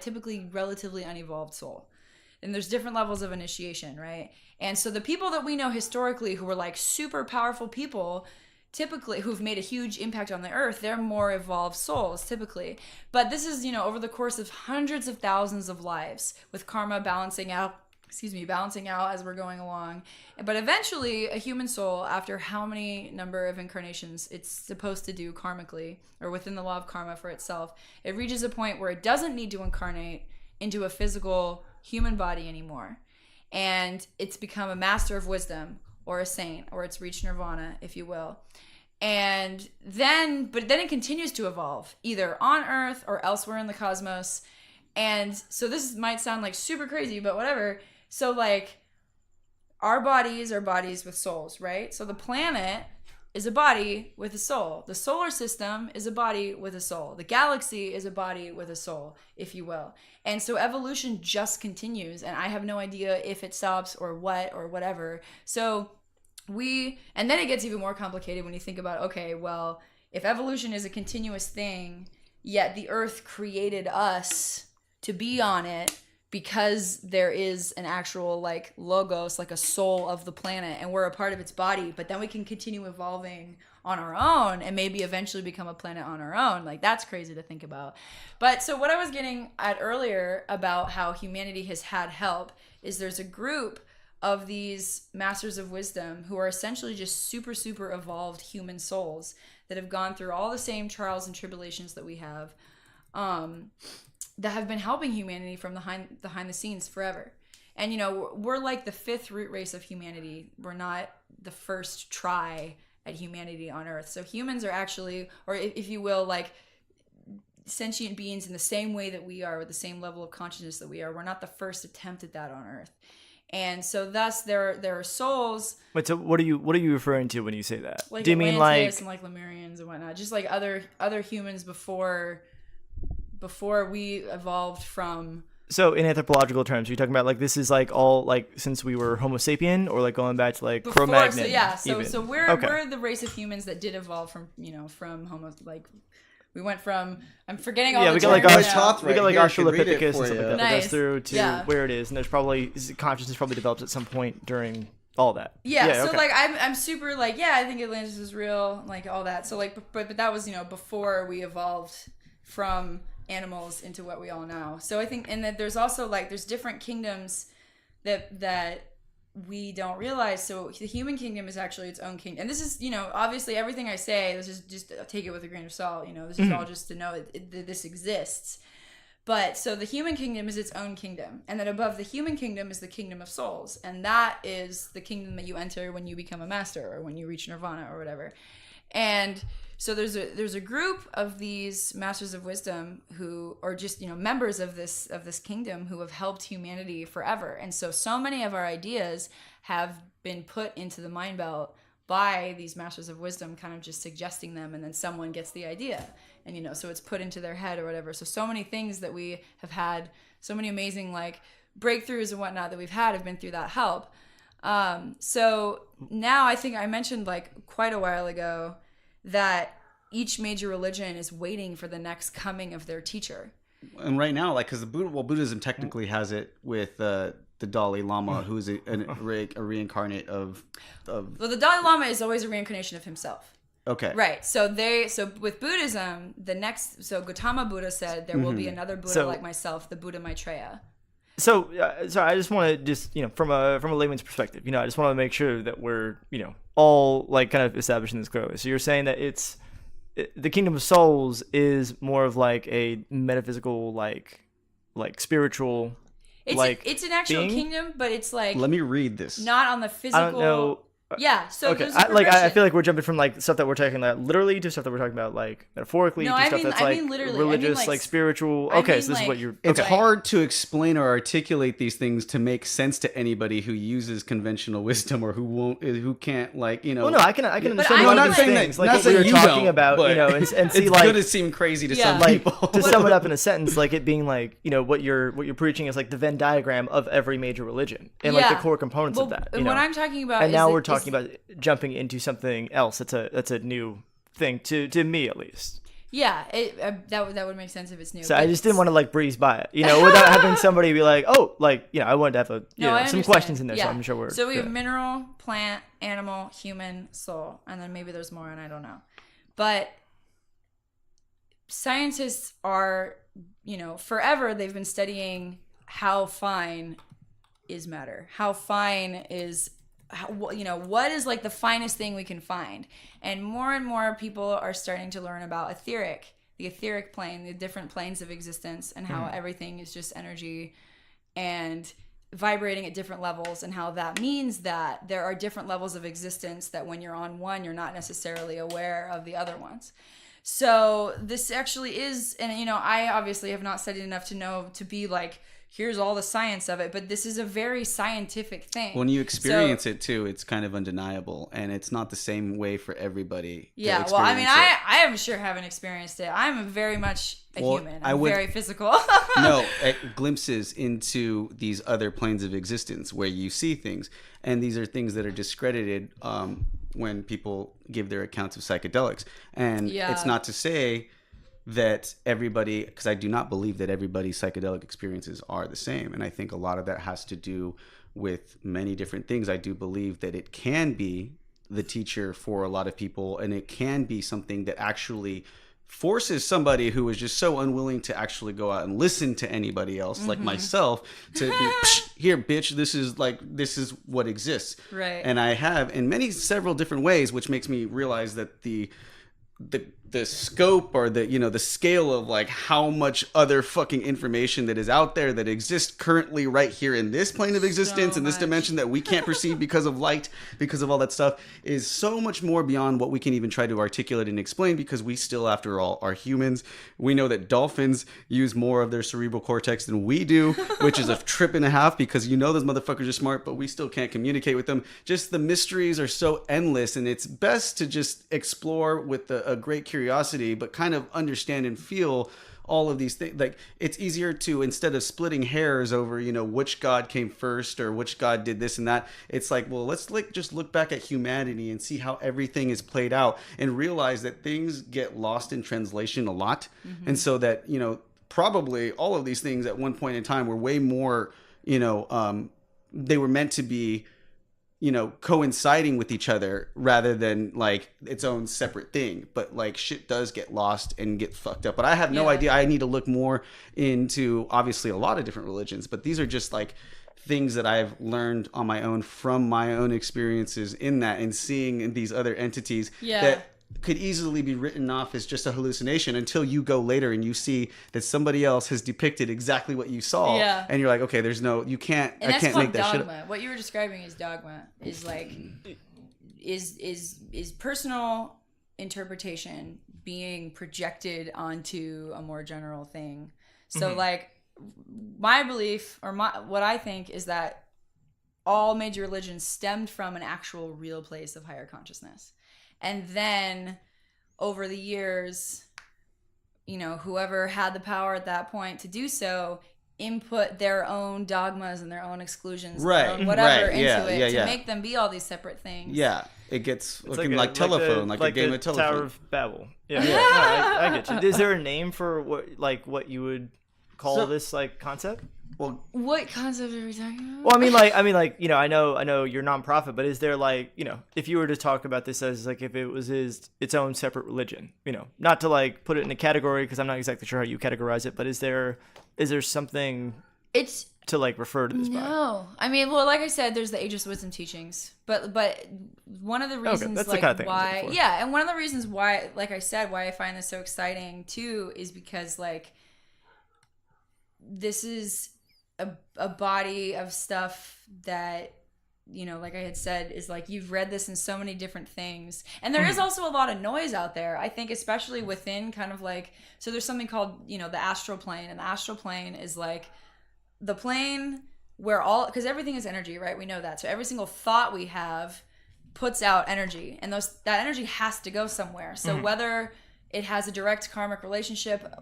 typically relatively unevolved soul. And there's different levels of initiation, right? And so the people that we know historically who were like super powerful people, typically, who've made a huge impact on the earth, they're more evolved souls, typically. But this is, over the course of hundreds of thousands of lives, with karma balancing out as we're going along. But eventually, a human soul, after how many number of incarnations it's supposed to do karmically, or within the law of karma for itself, it reaches a point where it doesn't need to incarnate into a physical human body anymore. And it's become a master of wisdom, or a saint, or it's reached nirvana, if you will. But then it continues to evolve, either on Earth or elsewhere in the cosmos. And so this might sound like super crazy, but whatever. So like, our bodies are bodies with souls, right? So the planet is a body with a soul. The solar system is a body with a soul. The galaxy is a body with a soul, if you will. And so evolution just continues, and I have no idea if it stops or what or whatever. So and then it gets even more complicated when you think about, okay, well, if evolution is a continuous thing, yet the earth created us to be on it, because there is an actual like logos, like a soul of the planet, and we're a part of its body, but then we can continue evolving on our own and maybe eventually become a planet on our own. Like, that's crazy to think about. But so what I was getting at earlier about how humanity has had help is there's a group of these masters of wisdom who are essentially just super, super evolved human souls that have gone through all the same trials and tribulations that we have, that have been helping humanity from behind the scenes forever. And, we're like the fifth root race of humanity. We're not the first try at humanity on Earth. So humans are actually, or if you will, like sentient beings in the same way that we are, with the same level of consciousness that we are. We're not the first attempt at that on Earth. And so thus there are souls. Wait, so what are you referring to when you say that? Like do you mean like and like Lemurians and whatnot, just like other humans before we evolved from. So in anthropological terms, are you talking about like this is like all like since we were Homo sapien, or like going back to like Cro-Magnon? So we're the race of humans that did evolve from from Homo, like we went from, I'm forgetting all the terms. We got like Australopithecus and stuff like that. That goes through to where it is, and there's probably consciousness probably develops at some point during all that. So like I'm super like I think Atlantis is real, like all that. So like but that was before we evolved from animals into what we all know. So I think, and that there's also like there's different kingdoms that we don't realize. So the human kingdom is actually its own kingdom, and this is obviously everything I say, this is just take it with a grain of salt. This is all just to know that this exists. But so the human kingdom is its own kingdom. And then above the human kingdom is the kingdom of souls. And that is the kingdom that you enter when you become a master or when you reach nirvana or whatever. And so there's a group of these masters of wisdom who are just, members of this kingdom who have helped humanity forever. And so many of our ideas have been put into the mind belt by these masters of wisdom, kind of just suggesting them, and then someone gets the idea. And, so it's put into their head or whatever. So many things that we have had, so many amazing, like, breakthroughs and whatnot that we've had have been through that help. So now I think I mentioned, like, quite a while ago that each major religion is waiting for the next coming of their teacher. And right now, like, because Buddhism technically has it with the Dalai Lama, who's a reincarnate of. Well, the Dalai Lama is always a reincarnation of himself. Okay. Right. So with Buddhism, Gautama Buddha said there will be another Buddha like myself, the Buddha Maitreya. So I just want to from a layman's perspective, I just want to make sure that we're, all like kind of establishing this clearly. So you're saying that the kingdom of souls is more of like a metaphysical, like spiritual, it's an actual being? kingdom, but it's like, let me read this. not on the physical. I don't know. Yeah. So okay. there's a I feel like we're jumping from like stuff that we're talking about literally to stuff that we're talking about like metaphorically. No, to I stuff mean- that's I like mean literally. I religious, mean, like, spiritual. I Okay, mean, so this is like- what you're. It's okay. hard to explain or articulate these things to make sense to anybody who uses conventional wisdom or who can't, like, Well, no, I can understand. I a lot mean, of like- these things, like not what we saying were you talking don't, about, but and see it's like gonna seem crazy to Yeah. some like people. to sum it up in a sentence, like it being like what you're preaching is like the Venn diagram of every major religion and like the Yeah. core components of Well, that. and what I'm talking about and is now that- we're talking about jumping into something else. That's a new thing to me at least. Yeah, that would make sense if it's new. So but I just didn't want to like breeze by it, without having somebody be like, oh, like I wanted to have I some understand. questions in there. Yeah. So I'm sure we're. So we have good. mineral, plant, animal, human, soul, and then maybe there's more, and I don't know. But scientists are, forever they've been studying how fine is matter, how fine is, what is like the finest thing we can find. And more people are starting to learn about the etheric plane, the different planes of existence, and how everything is just energy and vibrating at different levels, and how that means that there are different levels of existence that when you're on one, you're not necessarily aware of the other ones. So this actually is, and I obviously have not studied enough to know to be like, here's all the science of it, but this is a very scientific thing. When you experience it too, it's kind of undeniable, and it's not the same way for everybody. Yeah, well, I mean, I am sure haven't experienced it. I'm very much a human. I'm very physical. No, glimpses into these other planes of existence where you see things, and these are things that are discredited when people give their accounts of psychedelics. And it's not to say that everybody, because I do not believe that everybody's psychedelic experiences are the same. And I think a lot of that has to do with many different things. I do believe that it can be the teacher for a lot of people, and it can be something that actually forces somebody who is just so unwilling to actually go out and listen to anybody else, like myself, to be, here, bitch, this is what exists. Right. And I have in several different ways, which makes me realize that the scope or the scale of like how much other fucking information that is out there that exists currently right here in this plane of existence, in this dimension that we can't perceive because of light, because of all that stuff, is so much more beyond what we can even try to articulate and explain, because we still, after all, are humans. We know that dolphins use more of their cerebral cortex than we do, which is a trip and a half, because those motherfuckers are smart, but we still can't communicate with them. Just the mysteries are so endless, and it's best to just explore with a great curiosity, but kind of understand and feel all of these things. Like, it's easier to, instead of splitting hairs over which god came first or which god did this and that, it's like, well, let's just look back at humanity and see how everything is played out, and realize that things get lost in translation a lot. And so that probably all of these things at one point in time were way more they were meant to be coinciding with each other rather than like its own separate thing. But like, shit does get lost and get fucked up. But I have no idea. I need to look more into, obviously, a lot of different religions, but these are just like things that I've learned on my own from my own experiences in that, and seeing these other entities that could easily be written off as just a hallucination until you go later and you see that somebody else has depicted exactly what you saw. Yeah. And you're like, okay, you can't, And I that's can't called make that dogma. shit. What you were describing is dogma. Is like is personal interpretation being projected onto a more general thing. So like my belief or what I think is that all major religions stemmed from an actual real place of higher consciousness. And then over the years, whoever had the power at that point to do so input their own dogmas and their own exclusions, their own whatever into it to make them be all these separate things. Yeah, it gets looking like telephone, like a game of telephone. Tower of Babel. Yeah, no, I get you. Is there a name for what you would call this like concept? Well, what concept are we talking about? Well, I mean, I know you're nonprofit, but is there if you were to talk about this as like if it was its own separate religion, not to like put it in a category because I'm not exactly sure how you categorize it, but is there something to like refer to this by? No, I mean, well, like I said, there's the ageless wisdom teachings, but one of the reasons that's like the kind of thing why, and one of the reasons why, like I said, why I find this so exciting too is because like this is a body of stuff that like I had said is like you've read this in so many different things, and there is also a lot of noise out there, I think, especially within kind of like, so there's something called the astral plane, and the astral plane is like the plane where because everything is energy, right? We know that. So every single thought we have puts out energy, and that energy has to go somewhere. So whether it has a direct karmic relationship,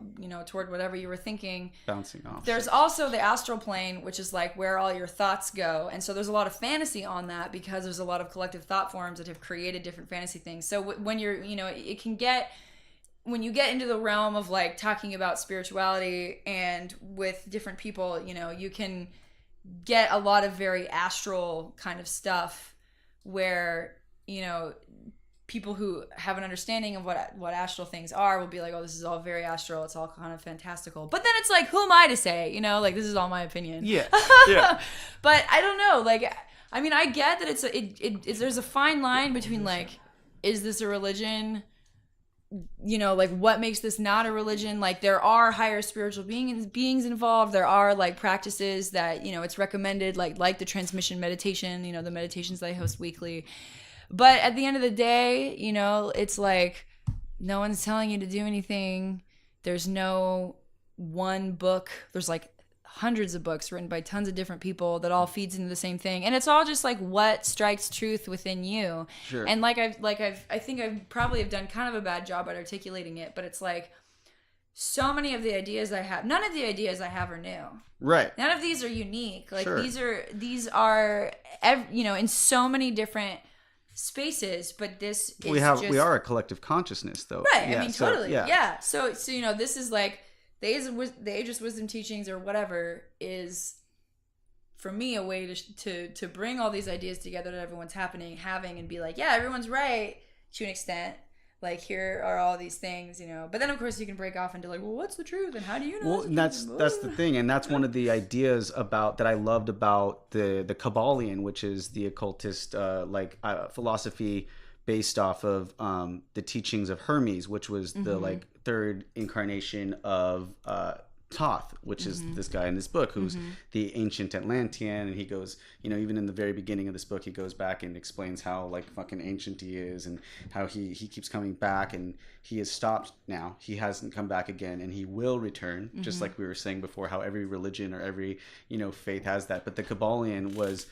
toward whatever you were thinking. Bouncing off. There's also the astral plane, which is like where all your thoughts go. And so there's a lot of fantasy on that because there's a lot of collective thought forms that have created different fantasy things. So when you're, it can get, when you get into the realm of like talking about spirituality and with different people, you can get a lot of very astral kind of stuff where, people who have an understanding of what astral things are will be like, oh, this is all very astral. It's all kind of fantastical. But then it's like, who am I to say? Like this is all my opinion. Yeah. Yeah. But I don't know. Like, I mean, I get that there's a fine line between like, is this a religion? Like what makes this not a religion? Like there are higher spiritual beings involved. There are like practices that, it's recommended, like the transmission meditation, the meditations that I host weekly. But at the end of the day, it's like no one's telling you to do anything. There's no one book. There's like hundreds of books written by tons of different people that all feeds into the same thing. And it's all just like what strikes truth within you. Sure. And I think I probably have done kind of a bad job at articulating it, but it's like so many of the ideas I have, none of the ideas I have are new. Right. None of these are unique. Like Sure. these are in so many different spaces, but this is we are a collective consciousness though. Right. Yeah, I mean, so, totally. yeah. Yeah. So this is like the ageless wisdom teachings or whatever is for me a way to bring all these ideas together that everyone's having and be like, yeah, everyone's right to an extent. Like here are all these things, but then of course you can break off into like, well, what's the truth and how do you know? Well, that's the thing, and that's one of the ideas that I loved about the Kabbalion, which is the occultist philosophy based off of the teachings of Hermes, which was the like third incarnation of Thoth, which is this guy in this book who's the ancient Atlantean, and he goes, even in the very beginning of this book, he goes back and explains how like fucking ancient he is and how he keeps coming back, and he has stopped now. He hasn't come back again, and he will return, just like we were saying before, how every religion or every, faith has that. But the Kabbalion was,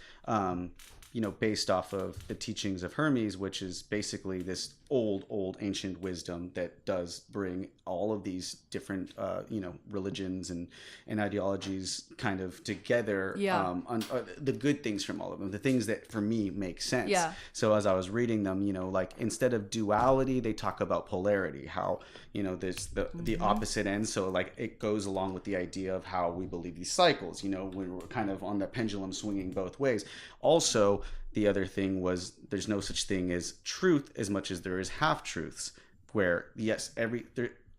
based off of the teachings of Hermes, which is basically this old ancient wisdom that does bring all of these different religions and ideologies kind of together. The good things from all of them, the things that for me make sense. So as I was reading them, like instead of duality, they talk about polarity, how there's the opposite end. So like it goes along with the idea of how we believe these cycles, when we're kind of on the pendulum swinging both ways. Also, the other thing was there's no such thing as truth as much as there is half-truths, where yes,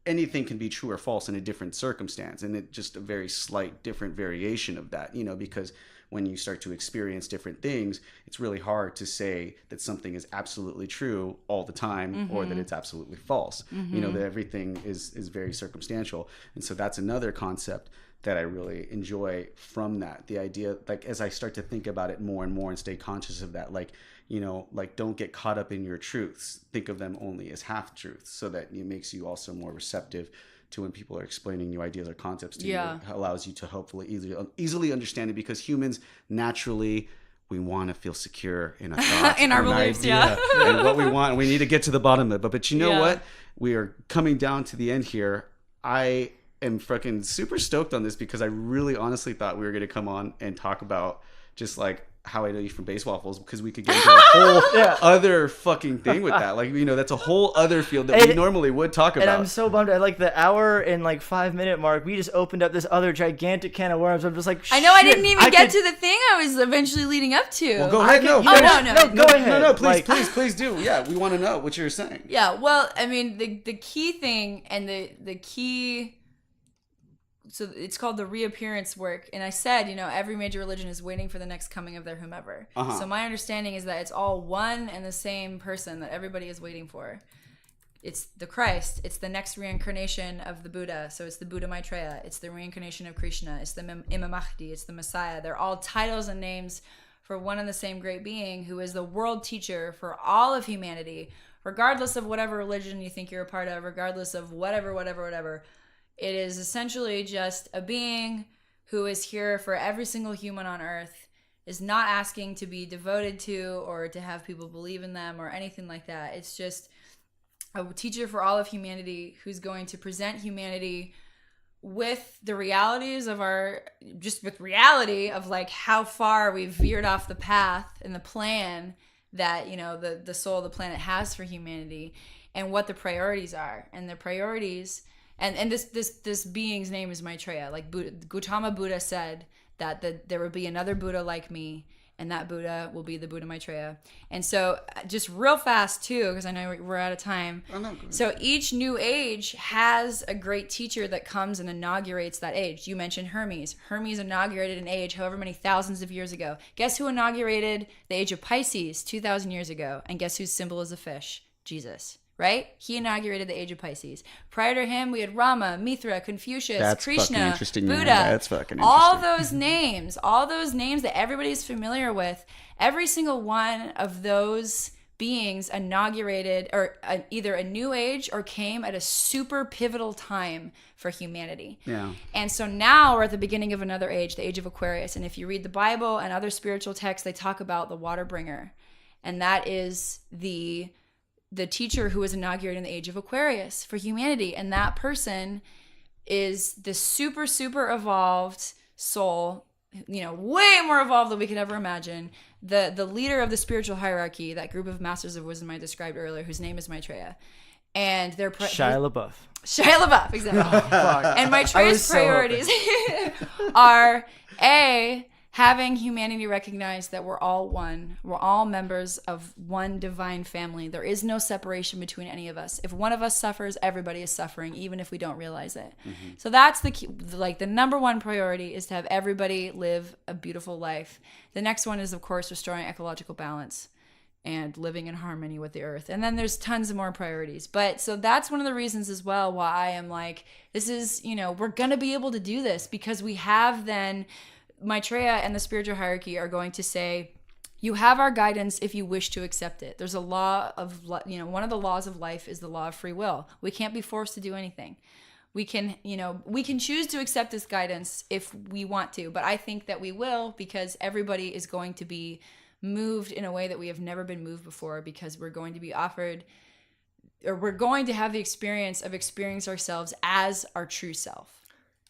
anything can be true or false in a different circumstance, and it's just a very slight different variation of that, because when you start to experience different things, it's really hard to say that something is absolutely true all the time or that it's absolutely false. You know, that everything is very circumstantial. And so that's another concept that I really enjoy from that. The idea, like, as I start to think about it more and more and stay conscious of that, like, you know, like, don't get caught up in your truths. Think of them only as half truths, so that it makes you also more receptive to when people are explaining new ideas or concepts to you. It allows you to hopefully easily understand it, because humans naturally, we want to feel secure in a thought, in our beliefs, idea, and what we want. We need to get to the bottom of it. But you know what? We are coming down to the end here. I am fucking super stoked on this, because I really honestly thought we were going to come on and talk about just like how I know you from base waffles, because we could get into a whole other fucking thing with that. Like, you know, that's a whole other field that we normally would talk about. And I'm so bummed at like the hour and like 5 minute mark. We just opened up this other gigantic can of worms. I'm just like, I know I didn't even get to the thing I was eventually leading up to. Well, go ahead. No, No, go ahead. No, please, Like- please do. Yeah, we want to know what you're saying. Yeah, well, I mean, the key thing and the key, so it's called the reappearance work. And I said, you know, every major religion is waiting for the next coming of their whomever. So my understanding is that it's all one and the same person that everybody is waiting for. It's the Christ. It's the next reincarnation of the Buddha. So it's the Buddha Maitreya. It's the reincarnation of Krishna. It's the Imam Mahdi. It's the Messiah. They're all titles and names for one and the same great being who is the world teacher for all of humanity, regardless of whatever religion you think you're a part of, regardless of whatever. It is essentially just a being who is here for every single human on earth, is not asking to be devoted to or to have people believe in them or anything like that. It's just a teacher for all of humanity who's going to present humanity with the realities of with reality of like how far we've veered off the path and the plan that, you know, the soul of the planet has for humanity, and what the priorities are. And the priorities, and this being's name is Maitreya. Like Gautama Buddha said that there would be another Buddha like me, and that Buddha will be the Buddha Maitreya. And so just real fast too, because I know we're out of time. Oh, no, so each new age has a great teacher that comes and inaugurates that age. You mentioned Hermes. Hermes inaugurated an age however many thousands of years ago. Guess who inaugurated the age of Pisces 2,000 years ago? And guess whose symbol is a fish? Jesus. Right? He inaugurated the age of Pisces. Prior to him, we had Rama, Mithra, Confucius, Krishna, Buddha. That's fucking interesting. All those names that everybody's familiar with, every single one of those beings inaugurated or either a new age or came at a super pivotal time for humanity. Yeah. And so now we're at the beginning of another age, the age of Aquarius. And if you read the Bible and other spiritual texts, they talk about the water bringer. And that is the teacher who was inaugurated in the age of Aquarius for humanity. And that person is the super, super evolved soul, you know, way more evolved than we could ever imagine. The leader of the spiritual hierarchy, that group of masters of wisdom I described earlier, whose name is Maitreya. And their Shia LaBeouf, exactly. And Maitreya's priorities are having humanity recognize that we're all one. We're all members of one divine family. There is no separation between any of us. If one of us suffers, everybody is suffering, even if we don't realize it. Mm-hmm. So that's the key, like the number one priority is to have everybody live a beautiful life. The next one is, of course, restoring ecological balance and living in harmony with the earth. And then there's tons of more priorities. But so that's one of the reasons as well why I am like, this is, you know, we're going to be able to do this, because we have then Maitreya and the spiritual hierarchy are going to say, you have our guidance if you wish to accept it. There's a law of, you know, one of the laws of life is the law of free will. We can't be forced to do anything. We can, you know, we can choose to accept this guidance if we want to, but I think that we will, because everybody is going to be moved in a way that we have never been moved before, because we're going to be offered, or we're going to have the experience of experiencing ourselves as our true self.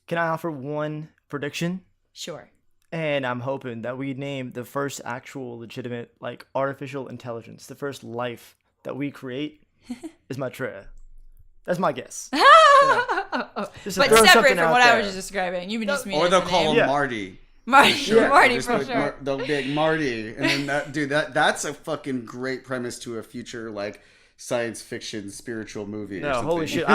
Can I offer one prediction? Sure. And I'm hoping that we name the first actual legitimate, like, artificial intelligence, the first life that we create is Maitreya. That's my guess. But separate from what I was just describing. You just mean, or they'll call him Marty. Marty, sure. Marty for sure. They'll be like Marty, and then that's a fucking great premise to a future like science fiction spiritual movie. or No, something. holy shit!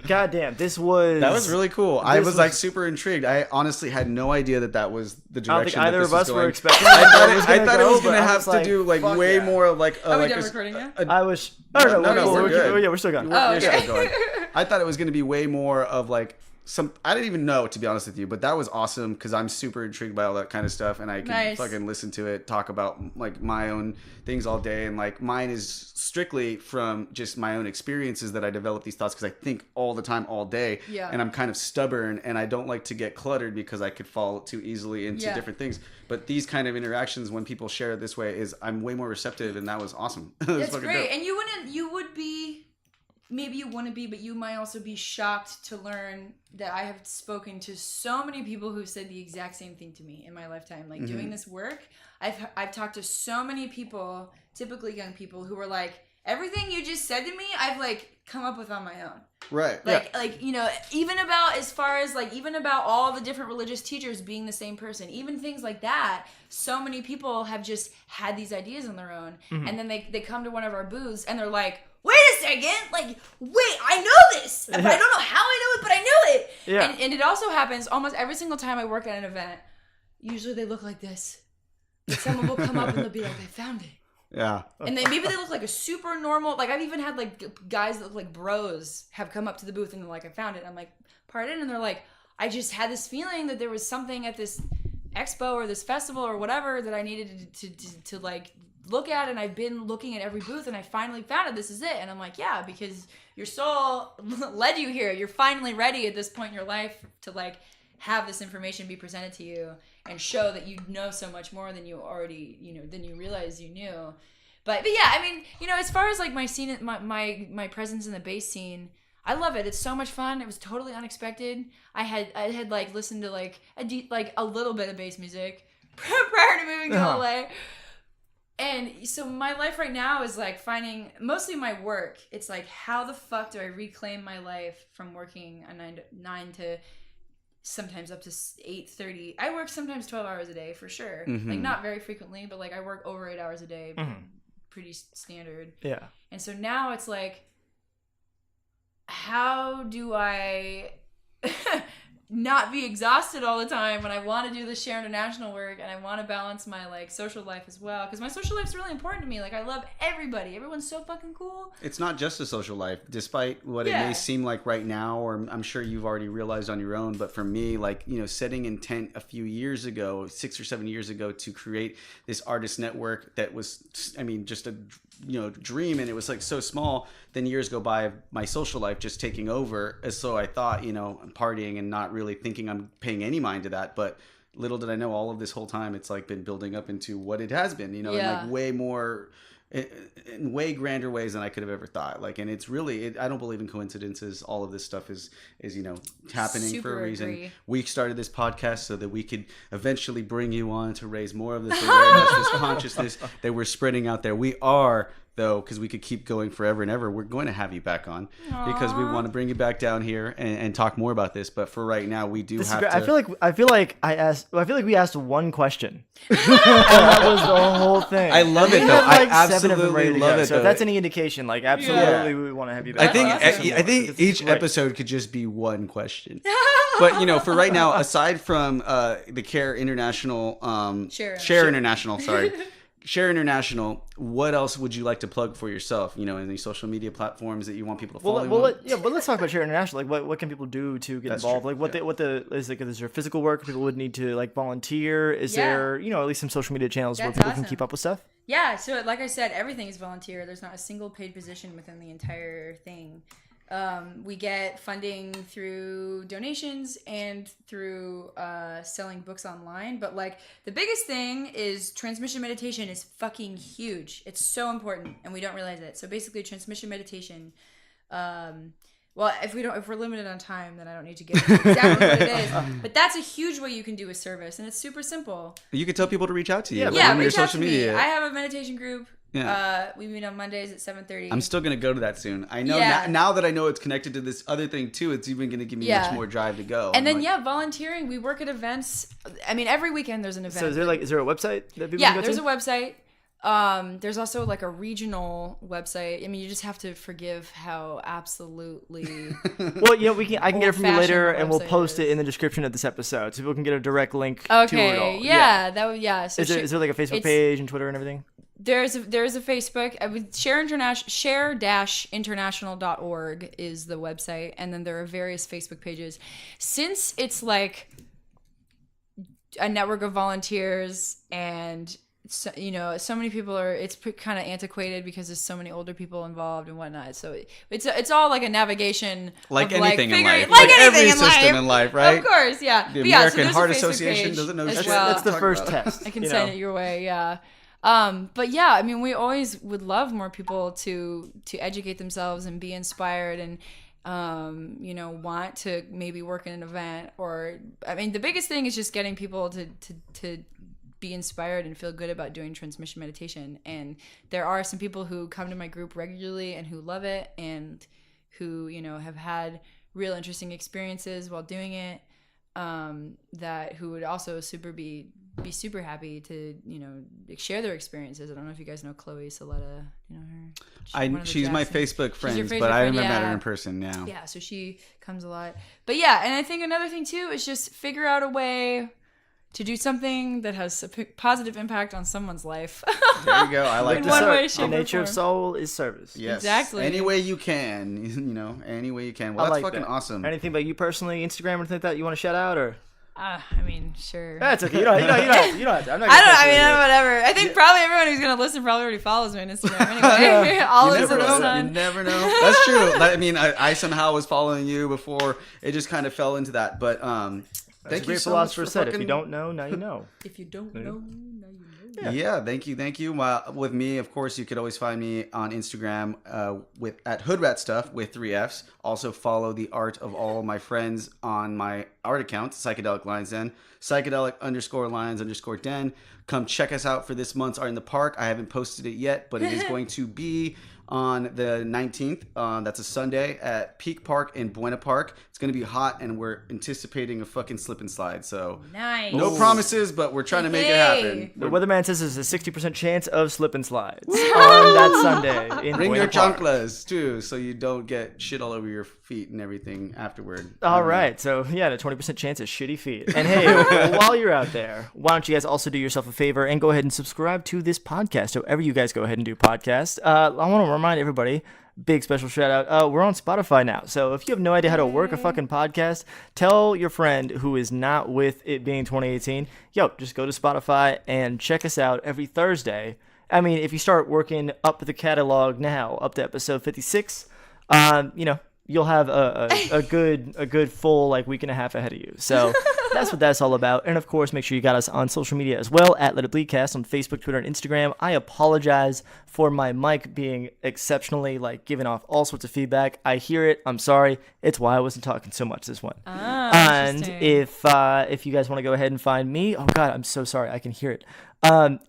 Goddamn, this was That was really cool. I was like super intrigued. I honestly had no idea that was the I don't direction. think either that of this was us were going. expecting. I thought it was going to but I have was to like, do like fuck way yeah. more of like. Are we like done a- recording yet? I was. Oh no, No, we're good. Yeah, we're still going. We're okay. still going. I thought it was going to be way more of like some. I didn't even know, to be honest with you, but that was awesome because I'm super intrigued by all that kind of stuff, and I can Nice. fucking listen to it, talk about like my own things all day, and like mine is strictly from just my own experiences that I develop these thoughts because I think all the time, all day, Yeah. and I'm kind of stubborn, and I don't like to get cluttered because I could fall too easily into Yeah. different things. But these kind of interactions, when people share it this way, I'm way more receptive, and that was awesome. It was That's fucking great. dope. And you would be, maybe you wouldn't be, but you might also be shocked to learn that I have spoken to so many people who said the exact same thing to me in my lifetime. Like doing this work, I've talked to so many people, typically young people, who were like, everything you just said to me, I've like come up with on my own. Right. Like you know, even about as far as like even about all the different religious teachers being the same person, even things like that. So many people have just had these ideas on their own, and then they come to one of our booths and they're like, "Wait a second! Like, wait, I know this, but I don't know how I know it, but I know it." Yeah. And it also happens almost every single time I work at an event. Usually they look like this. Someone will come up and they'll be like, "I found it." Yeah. And then maybe they look like a super normal, like I've even had like guys that look like bros have come up to the booth and they're like, "I found it." I'm like, "Pardon?" And they're like, "I just had this feeling that there was something at this expo or this festival or whatever that I needed to like look at, and I've been looking at every booth and I finally found it. This is it." And I'm like, "Yeah, because your soul led you here. You're finally ready at this point in your life to like have this information be presented to you and show that you know so much more than you already, you know, than you realize you knew." But yeah, I mean, you know, as far as like my scene, my presence in the bass scene, I love it. It's so much fun. It was totally unexpected. I had like listened to like a little bit of bass music prior to moving to LA. And so my life right now is like finding mostly my work. It's like, how the fuck do I reclaim my life from working a 9 to sometimes up to 8:30. I work sometimes 12 hours a day for sure. Like not very frequently, but like I work over 8 hours a day, pretty standard. Yeah. And so now it's like, how do I not be exhausted all the time when I want to do the Share International work and I want to balance my like social life as well, because my social life's really important to me. Like I love everybody. Everyone's so fucking cool. It's not just a social life, despite what it may seem like right now, or I'm sure you've already realized on your own. But for me, like, you know, setting intent a few years ago, 6 or 7 years ago, to create this artist network that was, I mean, just a, you know, dream, and it was like so small. Then years go by of my social life just taking over, as so I thought, you know, I'm partying and not really thinking I'm paying any mind to that. But little did I know, all of this whole time it's like been building up into what it has been, you know, in like way more, in way grander ways than I could have ever thought. Like, and it's really, I don't believe in coincidences. All of this stuff is you know, happening for a reason. Agree. We started this podcast so that we could eventually bring you on to raise more of this awareness, this consciousness that we're spreading out there. We are, though, because we could keep going forever and ever, we're going to have you back on because we want to bring you back down here and talk more about this. But for right now, we do have to. I feel like we asked one question, and that was the whole thing. I love it, We though. have, I 7 of them ready absolutely to love go. it, So though. if that's any indication, like absolutely, we want to have you back. I think each episode could just be one question. But, you know, for right now, aside from the Share International, Share International, what else would you like to plug for yourself? You know, any social media platforms that you want people to follow? But let's talk about Share International. Like, what can people do to get involved? True. Like, is there physical work people would need to like volunteer? Is there, you know, at least some social media channels where people can keep up with stuff? Yeah, so like I said, everything is volunteer. There's not a single paid position within the entire thing. We get funding through donations and through selling books online. But like the biggest thing is transmission meditation is fucking huge. It's so important, and we don't realize it. So basically, transmission meditation. Well, if we're limited on time, then I don't need to get into exactly what it is. But that's a huge way you can do a service, and it's super simple. You could tell people to reach out to you. Yeah, on your reach out social to media. me. I have a meditation group. Yeah. We meet on Mondays at 7:30. I'm still going to go to that soon. I know now that I know it's connected to this other thing too, it's even going to give me much more drive to go. And then volunteering. We work at events. I mean, every weekend there's an event. So is there a website that people can go to? There's a website. There's also like a regional website. I mean, you just have to forgive how absolutely. Well, I can get it from you later, Old-fashioned and we'll website post it is. in the description of this episode, so people can get a direct link to it Okay, all. yeah, that would So Is there like a Facebook page and Twitter and everything? There's a Facebook. Share-international.org is the website, and then there are various Facebook pages. Since it's like a network of volunteers, and so many people it's kind of antiquated because there's so many older people involved and whatnot. So it's all like a navigation, Like of anything in life. like anything every in system in life, right? Of course, yeah. The But yeah, so American there's a Heart Facebook Association page doesn't know as shit. well. That's the Talk first about. test. I can send it your way, yeah. But yeah, I mean, we always would love more people to educate themselves and be inspired and want to maybe work in an event, or I mean, the biggest thing is just getting people to be inspired and feel good about doing transmission meditation. And there are some people who come to my group regularly and who love it and who have had real interesting experiences while doing it, that who would also be super happy to share their experiences. I don't know if you guys know Chloe Saletta, her. She's my Facebook friend, but I haven't met her in person now. Yeah, so she comes a lot. But yeah, and I think another thing too is just figure out a way to do something that has a positive impact on someone's life. There you go. I like In to one serve. way, shape, The or nature of form. soul is service. Yes. Exactly. Any way you can, any way you can. Well, I that's like fucking that. awesome. Anything about you personally, Instagram or anything like that you want to shout out, or? I mean, sure. That's okay. You don't have to. I'm not gonna Whatever. I think probably everyone who's going to listen probably already follows me on Instagram anyway. Olives You in the never know. sun. You never know. That's true. I mean, I somehow was following you before. It just kind of fell into that. But thank you Great so philosopher much for said, if fucking... you don't know, now you know. If you don't know, now you know. Yeah, thank you. With me, of course, you could always find me on Instagram at Hoodrat Stuff with 3 Fs. Also follow the art of all my friends on my art account, Psychedelic Lions Den, psychedelic_lions_den. Come check us out for this month's Art in the Park. I haven't posted it yet, but it is going to be on the 19th. That's a Sunday at Peak Park in Buena Park. It's going to be hot, and we're anticipating a fucking slip and slide. So Nice. no promises, but we're trying to make it happen. The weatherman says there's a 60% chance of slip and slides on that Sunday. In Bring Buena your Park. chanclas too, so you don't get shit all over your feet and everything afterward. All right, so yeah, the 20% chance is shitty feet. And hey, while you're out there, why don't you guys also do yourself a favor and go ahead and subscribe to this podcast, however you guys go ahead and do podcasts. I want to remind everybody, big special shout out, we're on Spotify now. So if you have no idea how to work a fucking podcast, tell your friend who is not with it being 2018, just go to Spotify and check us out every Thursday. I mean, if you start working up the catalog now, up to episode 56, you'll have a good full week and a half ahead of you. So that's what that's all about. And of course, make sure you got us on social media as well at Let It Bleedcast on Facebook, Twitter, and Instagram. I apologize for my mic being exceptionally giving off all sorts of feedback. I hear it. I'm sorry. It's why I wasn't talking so much this one. And if you guys want to go ahead and find me, oh god, I'm so sorry. I can hear it.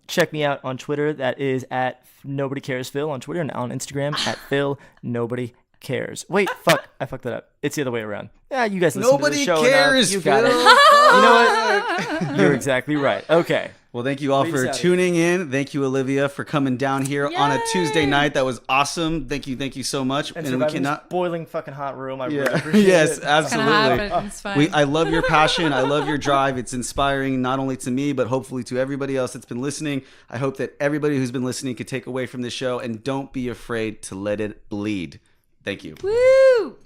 Check me out on Twitter. That is at Nobody Cares Phil on Twitter, and on Instagram at Phil Nobody Cares. Wait, fuck. I fucked that up. It's the other way around. Yeah, you guys listen to the show cares, enough. You got Phil. it. You know what? You're exactly right. Okay. Well, thank you all for tuning in. Thank you, Olivia, for coming down here on a Tuesday night. That was awesome. Thank you so much. And we cannot boiling fucking hot room. I really appreciate yes, it. absolutely. It's fine. I love your passion. I love your drive. It's inspiring not only to me, but hopefully to everybody else that's been listening. I hope that everybody who's been listening could take away from this show, and don't be afraid to let it bleed. Thank you. Woo!